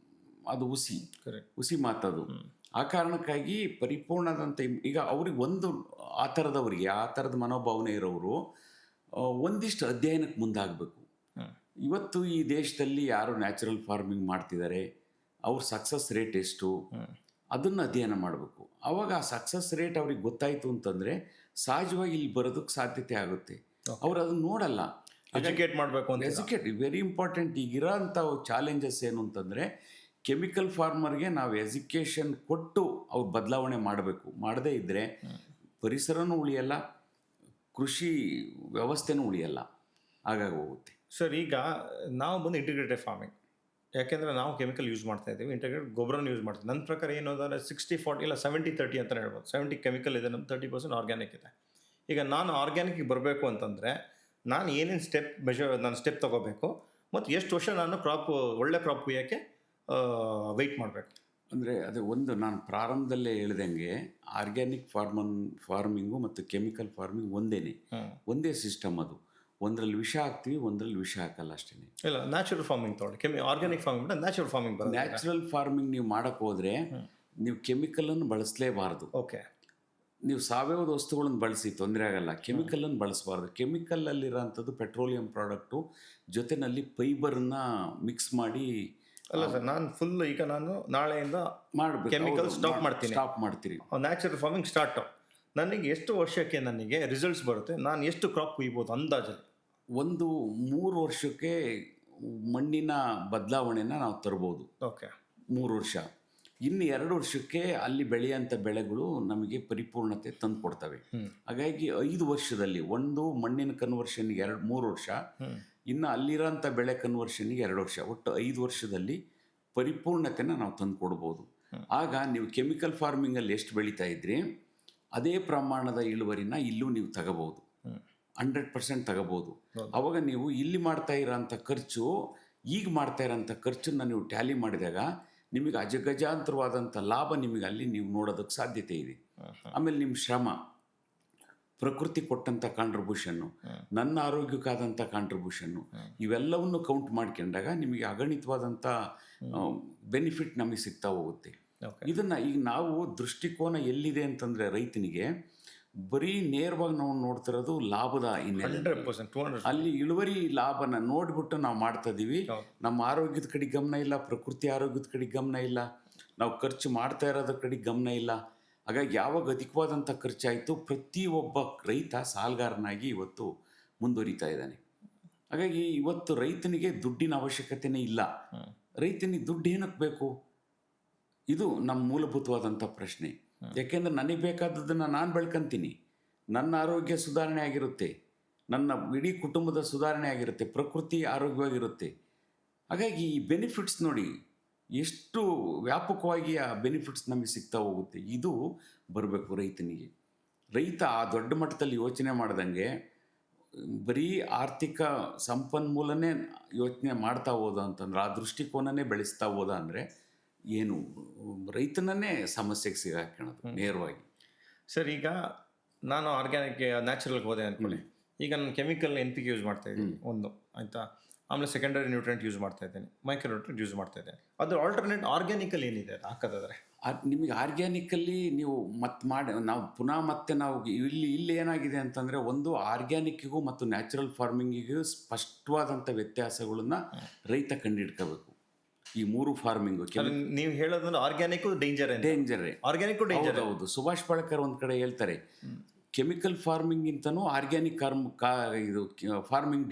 ಅದು ಹುಸಿ ಮಾತದು. ಆ ಕಾರಣಕ್ಕಾಗಿ ಪರಿಪೂರ್ಣದಂಥ ಈಗ ಅವ್ರಿಗೆ ಒಂದು ಆ ಥರದ ಮನೋಭಾವನೆ ಇರೋರು ಒಂದಿಷ್ಟು ಅಧ್ಯಯನಕ್ಕೆ ಮುಂದಾಗಬೇಕು. ಇವತ್ತು ಈ ದೇಶದಲ್ಲಿ ಯಾರು ನ್ಯಾಚುರಲ್ ಫಾರ್ಮಿಂಗ್ ಮಾಡ್ತಿದ್ದಾರೆ, ಅವ್ರ ಸಕ್ಸಸ್ ರೇಟ್ ಎಷ್ಟು, ಅದನ್ನು ಅಧ್ಯಯನ ಮಾಡಬೇಕು. ಆವಾಗ ಆ ಸಕ್ಸಸ್ ರೇಟ್ ಅವ್ರಿಗೆ ಗೊತ್ತಾಯಿತು ಅಂತಂದರೆ ಸಹಜವಾಗಿ ಇಲ್ಲಿ ಬರೋದಕ್ಕೆ ಸಾಧ್ಯತೆ ಆಗುತ್ತೆ. ಅವ್ರು ಅದನ್ನು ನೋಡಲ್ಲ. ಎಜುಕೇಟ್ ಮಾಡಬೇಕು ಅಂತ. Educate very important. ಈಗಿರೋ ಅಂಥ ಚಾಲೆಂಜಸ್ ಏನು ಅಂತಂದರೆ ಕೆಮಿಕಲ್ ಫಾರ್ಮರ್ಗೆ ನಾವು ಎಜುಕೇಷನ್ ಕೊಟ್ಟು ಅವ್ರು ಬದಲಾವಣೆ ಮಾಡಬೇಕು. ಮಾಡದೇ ಇದ್ದರೆ ಪರಿಸರನೂ ಉಳಿಯಲ್ಲ, ಕೃಷಿ ವ್ಯವಸ್ಥೆನೂ ಉಳಿಯಲ್ಲ, ಹಾಗಾಗಿ ಹೋಗುತ್ತೆ. ಸರ್, ಈಗ ನಾವು ಬಂದು ಇಂಟಿಗ್ರೇಟೆಡ್ ಫಾರ್ಮಿಂಗ್, ಯಾಕೆಂದರೆ ನಾವು ಕೆಮಿಕಲ್ ಯೂಸ್ ಮಾಡ್ತಾ ಇದ್ದೀವಿ, ಇಂಟಿಗ್ರೇಟೆಡ್ ಗೊಬ್ಬರನ ಯೂಸ್ ಮಾಡ್ತೀವಿ. ನನ್ನ ಪ್ರಕಾರ ಏನು ಅಂದರೆ 60-40 ಇಲ್ಲ 70-30 ಅಂತ ಹೇಳ್ಬೋದು. 70 ಕೆಮಿಕಲ್ ಇದೆ, ನಮ್ಮ 30% ಆರ್ಗ್ಯಾನಿಕ್ ಇದೆ. ಈಗ ನಾನು ಆರ್ಗ್ಯಾನಿಕ್ಗೆ ಬರಬೇಕು ಅಂತಂದರೆ ನಾನು ಏನೇನು ಸ್ಟೆಪ್ ತೊಗೋಬೇಕು ಮತ್ತು ಎಷ್ಟು ವರ್ಷ ನಾನು ಒಳ್ಳೆ ಕ್ರಾಪ್ ಕುಯ್ಯೋಕ್ಕೆ ವೆಯ್ಟ್ ಮಾಡಬೇಕು? ಅಂದರೆ ಅದೇ ಒಂದು ನಾನು ಪ್ರಾರಂಭದಲ್ಲೇ ಹೇಳ್ದಂಗೆ ಆರ್ಗ್ಯಾನಿಕ್ ಫಾರ್ಮಿಂಗು ಮತ್ತು ಕೆಮಿಕಲ್ ಫಾರ್ಮಿಂಗ್ ಒಂದೇ ಸಿಸ್ಟಮ್. ಅದು ಒಂದರಲ್ಲಿ ವಿಷ ಹಾಕ್ತೀವಿ, ಒಂದರಲ್ಲಿ ವಿಷ ಹಾಕಲ್ಲ ಅಷ್ಟೇ. ಇಲ್ಲ, ನ್ಯಾಚುರಲ್ ಫಾರ್ಮಿಂಗ್ ತೊಗೊಳ್ಳಿ. ಆರ್ಗ್ಯಾನಿಕ್ ಫಾರ್ಮಿಂಗ್ ನ್ಯಾಚುರಲ್ ಫಾರ್ಮಿಂಗ್ ಬರೋದು. ನ್ಯಾಚುರಲ್ ಫಾರ್ಮಿಂಗ್ ನೀವು ಮಾಡೋಕ್ಕೆ ಹೋದರೆ ನೀವು ಕೆಮಿಕಲನ್ನು ಬಳಸಲೇಬಾರ್ದು. ಓಕೆ, ನೀವು ಸಾವಯವ ವಸ್ತುಗಳನ್ನು ಬಳಸಿ ತೊಂದರೆ ಆಗಲ್ಲ, ಕೆಮಿಕಲನ್ನು ಬಳಸಬಾರ್ದು. ಕೆಮಿಕಲಲ್ಲಿರೋಂಥದ್ದು ಪೆಟ್ರೋಲಿಯಂ ಪ್ರಾಡಕ್ಟು ಜೊತೆಯಲ್ಲಿ ಫೈಬರ್ನ ಮಿಕ್ಸ್ ಮಾಡಿ. ಅಲ್ಲ ಸರ್, ನಾನು ನಾಳೆಯಿಂದ ಮಾಡಬೇಕು, ಕೆಮಿಕಲ್ ಸ್ಟಾಪ್ ಮಾಡ್ತೀರಿ. Natural farming start. ನನಗೆ ಎಷ್ಟು ವರ್ಷಕ್ಕೆ ನನಗೆ ರಿಸಲ್ಟ್ಸ್ ಬರುತ್ತೆ? ನಾನು ಎಷ್ಟು ಕ್ರಾಪ್ ಕುಯ್ಬೋದು ಅಂದಾಜಲ್ಲಿ? 3 ವರ್ಷಕ್ಕೆ ಮಣ್ಣಿನ ಬದಲಾವಣೆನ ನಾವು ತರ್ಬೋದು. ಓಕೆ, 3 ವರ್ಷ. ಇನ್ನು 2 ವರ್ಷಕ್ಕೆ ಅಲ್ಲಿ ಬೆಳೆಯೋಂಥ ಬೆಳೆಗಳು ನಮಗೆ ಪರಿಪೂರ್ಣತೆ ತಂದು ಕೊಡ್ತವೆ. ಹಾಗಾಗಿ 5 ವರ್ಷದಲ್ಲಿ ಒಂದು ಮಣ್ಣಿನ ಕನ್ವರ್ಷನ್ಗೆ 3 ವರ್ಷ, ಇನ್ನು ಅಲ್ಲಿರೋಂಥ ಬೆಳೆ ಕನ್ವರ್ಷನ್ಗೆ 2 ವರ್ಷ, ಒಟ್ಟು 5 ವರ್ಷದಲ್ಲಿ ಪರಿಪೂರ್ಣತೆನ ನಾವು ತಂದು ಕೊಡ್ಬೋದು. ಆಗ ನೀವು ಕೆಮಿಕಲ್ ಫಾರ್ಮಿಂಗಲ್ಲಿ ಎಷ್ಟು ಬೆಳೀತಾ ಇದ್ರಿ ಅದೇ ಪ್ರಮಾಣದ ಇಳುವರಿನ ಇಲ್ಲೂ ನೀವು ತಗೋಬೋದು, 100% ತಗೋಬೋದು. ಆವಾಗ ನೀವು ಇಲ್ಲಿ ಮಾಡ್ತಾ ಇರೋಂಥ ಖರ್ಚು, ಈಗ ಮಾಡ್ತಾ ಇರೋಂಥ ಖರ್ಚನ್ನು ನೀವು ಟ್ಯಾಲಿ ಮಾಡಿದಾಗ ನಿಮಗೆ ಅಜಗಜಾಂತರವಾದಂಥ ಲಾಭ ನಿಮಗೆ ಅಲ್ಲಿ ನೀವು ನೋಡೋದಕ್ಕೆ ಸಾಧ್ಯತೆ ಇದೆ. ಆಮೇಲೆ ನಿಮ್ಮ ಶ್ರಮ, ಪ್ರಕೃತಿ ಕೊಟ್ಟಂಥ ಕಾಂಟ್ರಿಬ್ಯೂಷನ್ನು, ನನ್ನ ಆರೋಗ್ಯಕ್ಕಾದಂಥ ಕಾಂಟ್ರಿಬ್ಯೂಷನ್ನು, ಇವೆಲ್ಲವನ್ನು ಕೌಂಟ್ ಮಾಡ್ಕೊಂಡಾಗ ನಿಮಗೆ ಅಗಣಿತವಾದಂಥ ಬೆನಿಫಿಟ್ ನಮಗೆ ಸಿಗ್ತಾ ಹೋಗುತ್ತೆ. ಇದನ್ನು ಈಗ ನಾವು ದೃಷ್ಟಿಕೋನ ಎಲ್ಲಿದೆ ಅಂತಂದರೆ ರೈತನಿಗೆ ಬರೀ ನೇರವಾಗಿ ನಾವು ನೋಡ್ತಿರೋದು ಲಾಭದ ಹಿನ್ನೆಲೆ. ಅಲ್ಲಿ ಇಳುವರಿ ಲಾಭನ ನೋಡಿಬಿಟ್ಟು ನಾವು ಮಾಡ್ತಾ ಇದ್ದೀವಿ. ನಮ್ಮ ಆರೋಗ್ಯದ ಕಡೆ ಗಮನ ಇಲ್ಲ, ಪ್ರಕೃತಿ ಆರೋಗ್ಯದ ಕಡೆ ಗಮನ ಇಲ್ಲ, ನಾವು ಖರ್ಚು ಮಾಡ್ತಾ ಇರೋದ್ರ ಕಡೆ ಗಮನ ಇಲ್ಲ. ಹಾಗಾಗಿ ಯಾವಾಗ ಅಧಿಕವಾದಂಥ ಖರ್ಚಾಯಿತು, ಪ್ರತಿಯೊಬ್ಬ ರೈತ ಸಾಲಗಾರನಾಗಿ ಇವತ್ತು ಮುಂದುವರಿತಾ ಇದ್ದಾನೆ. ಹಾಗಾಗಿ ಇವತ್ತು ರೈತನಿಗೆ ದುಡ್ಡಿನ ಅವಶ್ಯಕತೆನೇ ಇಲ್ಲ. ರೈತನಿಗೆ ದುಡ್ಡು ಏನಕ್ಕೆ ಬೇಕು? ಇದು ನಮ್ಮ ಮೂಲಭೂತವಾದಂಥ ಪ್ರಶ್ನೆ. ಯಾಕೆಂದರೆ ನನಗೆ ಬೇಕಾದದ್ದನ್ನು ನಾನು ಬೆಳ್ಕೊಂತೀನಿ, ನನ್ನ ಆರೋಗ್ಯ ಸುಧಾರಣೆ ಆಗಿರುತ್ತೆ, ನನ್ನ ಇಡೀ ಕುಟುಂಬದ ಸುಧಾರಣೆ ಆಗಿರುತ್ತೆ, ಪ್ರಕೃತಿ ಆರೋಗ್ಯವಾಗಿರುತ್ತೆ. ಹಾಗಾಗಿ ಈ ಬೆನಿಫಿಟ್ಸ್ ನೋಡಿ ಎಷ್ಟು ವ್ಯಾಪಕವಾಗಿ ಆ ಬೆನಿಫಿಟ್ಸ್ ನಮಗೆ ಸಿಗ್ತಾ ಹೋಗುತ್ತೆ. ಇದು ಬರಬೇಕು ರೈತನಿಗೆ. ರೈತ ಆ ದೊಡ್ಡ ಮಟ್ಟದಲ್ಲಿ ಯೋಚನೆ ಮಾಡ್ದಂಗೆ ಬರೀ ಆರ್ಥಿಕ ಸಂಪನ್ಮೂಲನೇ ಯೋಚನೆ ಮಾಡ್ತಾ ಹೋದ ಅಂತಂದ್ರೆ, ಆ ದೃಷ್ಟಿಕೋನನೇ ಬೆಳೆಸ್ತಾ ಹೋದ ಅಂದರೆ ಏನು ರೈತನನ್ನೇ ಸಮಸ್ಯೆಗೆ ಸಿಗಾಕೊಳ್ಳೋದು ನೇರವಾಗಿ. ಸರ್, ಈಗ ನಾನು ಆರ್ಗ್ಯಾನಿಕ್ ನ್ಯಾಚುರಲ್ಗೆ ಹೋದೆ ಅಂದ್ಕೊಳ್ಳಿ. ಈಗ ನಾನು ಕೆಮಿಕಲ್ NPK ಯೂಸ್ ಮಾಡ್ತಾ ಇದ್ದೀನಿ ಒಂದು, ಆಯಿತಾ. ಆಮೇಲೆ ಸೆಕೆಂಡರಿ ನ್ಯೂಟ್ರೆಂಟ್ ಯೂಸ್ ಮಾಡ್ತಾ ಇದ್ದೇನೆ, ಮೈಕ್ರೋ ನ್ಯೂಟ್ರೆಂಟ್ ಯೂಸ್ ಮಾಡ್ತಾ ಇದ್ದೇನೆ. ಅದ್ರ ಆಲ್ಟರ್ನೇಟ್ ಆರ್ಗ್ಯಾನಿಕಲ್ಲಿ ಏನಿದೆ ಹಾಕೋದಾದ್ರೆ? ನಿಮಗೆ ಆರ್ಗ್ಯಾನಿಕಲ್ಲಿ ನೀವು ನಾವು ಇಲ್ಲಿ ಏನಾಗಿದೆ ಅಂತಂದರೆ, ಒಂದು ಆರ್ಗ್ಯಾನಿಕ್ಕಿಗೂ ಮತ್ತು ನ್ಯಾಚುರಲ್ ಫಾರ್ಮಿಂಗಿಗೂ ಸ್ಪಷ್ಟವಾದಂಥ ವ್ಯತ್ಯಾಸಗಳನ್ನ ರೈತ ಕಂಡುಹಿಡ್ಕೋಬೇಕು. ಈ 3 ಫಾರ್ಮಿಂಗು ನೀವು ಹೇಳೋದಂದ್ರೆ ಆರ್ಗ್ಯಾನಿಕ್ ಡೇಂಜರೇ. Organic danger. ಹೌದು. ಸುಭಾಷ್ ಪಾಳೇಕರ್ ಒಂದು ಕಡೆ ಹೇಳ್ತಾರೆ, ಕೆಮಿಕಲ್ ಫಾರ್ಮಿಂಗಿಂತನೂ ಆರ್ಗ್ಯಾನಿಕ್ ಇದು ಫಾರ್ಮಿಂಗ್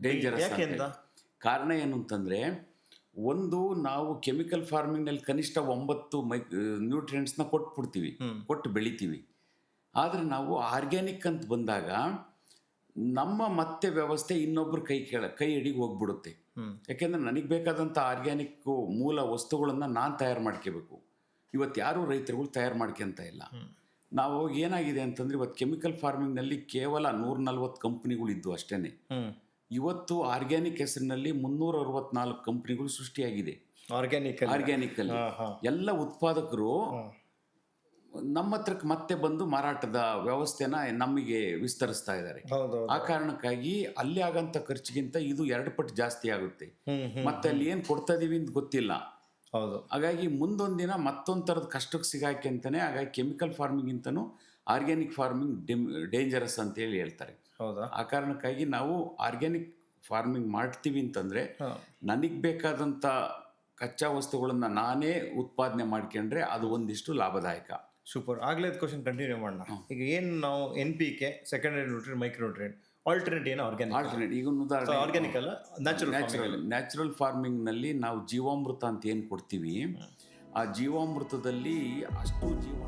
ಡೇಂಜರಸ್. ಕಾರಣ ಏನು ಅಂತಂದರೆ, ಒಂದು ನಾವು ಕೆಮಿಕಲ್ ಫಾರ್ಮಿಂಗ್ನಲ್ಲಿ ಕನಿಷ್ಠ 9 ನ್ಯೂಟ್ರಿಯೆಂಟ್ಸ್ನ ಕೊಟ್ಟು ಬೆಳಿತೀವಿ. ಆದರೆ ನಾವು ಆರ್ಗ್ಯಾನಿಕ್ ಅಂತ ಬಂದಾಗ ನಮ್ಮ ಮತ್ತೆ ವ್ಯವಸ್ಥೆ ಇನ್ನೊಬ್ಬರು ಕೈ ಅಡಿಗೆ ಹೋಗ್ಬಿಡುತ್ತೆ. ಯಾಕೆಂದರೆ ನನಗೆ ಬೇಕಾದಂಥ ಆರ್ಗ್ಯಾನಿಕ್ ಮೂಲ ವಸ್ತುಗಳನ್ನು ನಾನು ತಯಾರು ಮಾಡ್ಕೋಬೇಕು. ಇವತ್ತು ಯಾರೂ ರೈತರುಗಳು ತಯಾರು ಮಾಡ್ಕೊತ ಇಲ್ಲ. ನಾವು ಏನಾಗಿದೆ ಅಂತಂದರೆ ಇವತ್ತು ಕೆಮಿಕಲ್ ಫಾರ್ಮಿಂಗ್ನಲ್ಲಿ ಕೇವಲ 140 ಕಂಪ್ನಿಗಳಿದ್ದು ಅಷ್ಟೇ. ಇವತ್ತು ಆರ್ಗ್ಯಾನಿಕ್ ಹೆಸರಿನಲ್ಲಿ 364 ಕಂಪ್ನಿಗಳು ಸೃಷ್ಟಿಯಾಗಿದೆ. ಆರ್ಗ್ಯಾನಿಕಲ್ಲಿ ಎಲ್ಲ ಉತ್ಪಾದಕರು ನಮ್ಮ ಹತ್ರಕ್ಕೆ ಮತ್ತೆ ಬಂದು ಮಾರಾಟದ ವ್ಯವಸ್ಥೆನ ನಮಗೆ ವಿಸ್ತರಿಸ್ತಾ ಇದ್ದಾರೆ. ಆ ಕಾರಣಕ್ಕಾಗಿ ಅಲ್ಲಿ ಆಗಂತ ಖರ್ಚಿಗಿಂತ ಇದು 2 ಪಟ್ಟು ಜಾಸ್ತಿ ಆಗುತ್ತೆ. ಮತ್ತೆ ಅಲ್ಲಿ ಏನು ಕೊಡ್ತಾ ಇದೀವಿ ಅಂತ ಗೊತ್ತಿಲ್ಲ. ಹಾಗಾಗಿ ಮುಂದೊಂದು ದಿನ ಮತ್ತೊಂದು ಥರದ ಕಷ್ಟಕ್ಕೆ ಸಿಗಾಕಂತಾನೆ. ಹಾಗಾಗಿ ಕೆಮಿಕಲ್ ಫಾರ್ಮಿಂಗಿಂತನೂ ಆರ್ಗ್ಯಾನಿಕ್ ಫಾರ್ಮಿಂಗ್ ಡೇಂಜರಸ್ ಅಂತೇಳಿ ಹೇಳ್ತಾರೆ. ಆ ಕಾರಣಕ್ಕಾಗಿ ನಾವು ಆರ್ಗ್ಯಾನಿಕ್ ಫಾರ್ಮಿಂಗ್ ಮಾಡ್ತೀವಿ ಅಂತಂದರೆ ನನಗೆ ಬೇಕಾದಂಥ ಕಚ್ಚಾ ವಸ್ತುಗಳನ್ನು ನಾನೇ ಉತ್ಪಾದನೆ ಮಾಡ್ಕೊಂಡ್ರೆ ಅದು ಒಂದಿಷ್ಟು ಲಾಭದಾಯಕ. ಸೂಪರ್. ಆಗಲೇ ಕ್ವಶನ್ ಕಂಟಿನ್ಯೂ ಮಾಡೋಣ. ಈಗ ಏನು ನಾವು NPK, secondary nutrient, micro nutrient, alternate ಏನು ಆರ್ಗ್ಯಾನಿಕ್? ಈಗ ಉದಾಹರಣೆ ಆರ್ಗ್ಯಾನಿಕ್ ಅಲ್ಲ, ನ್ಯಾಚುರಲ್ ಫಾರ್ಮಿಂಗ್ನಲ್ಲಿ ನಾವು ಜೀವಾಮೃತ ಅಂತ ಏನು ಕೊಡ್ತೀವಿ, ಆ ಜೀವಾಮೃತದಲ್ಲಿ ಅಷ್ಟು ಜೀವ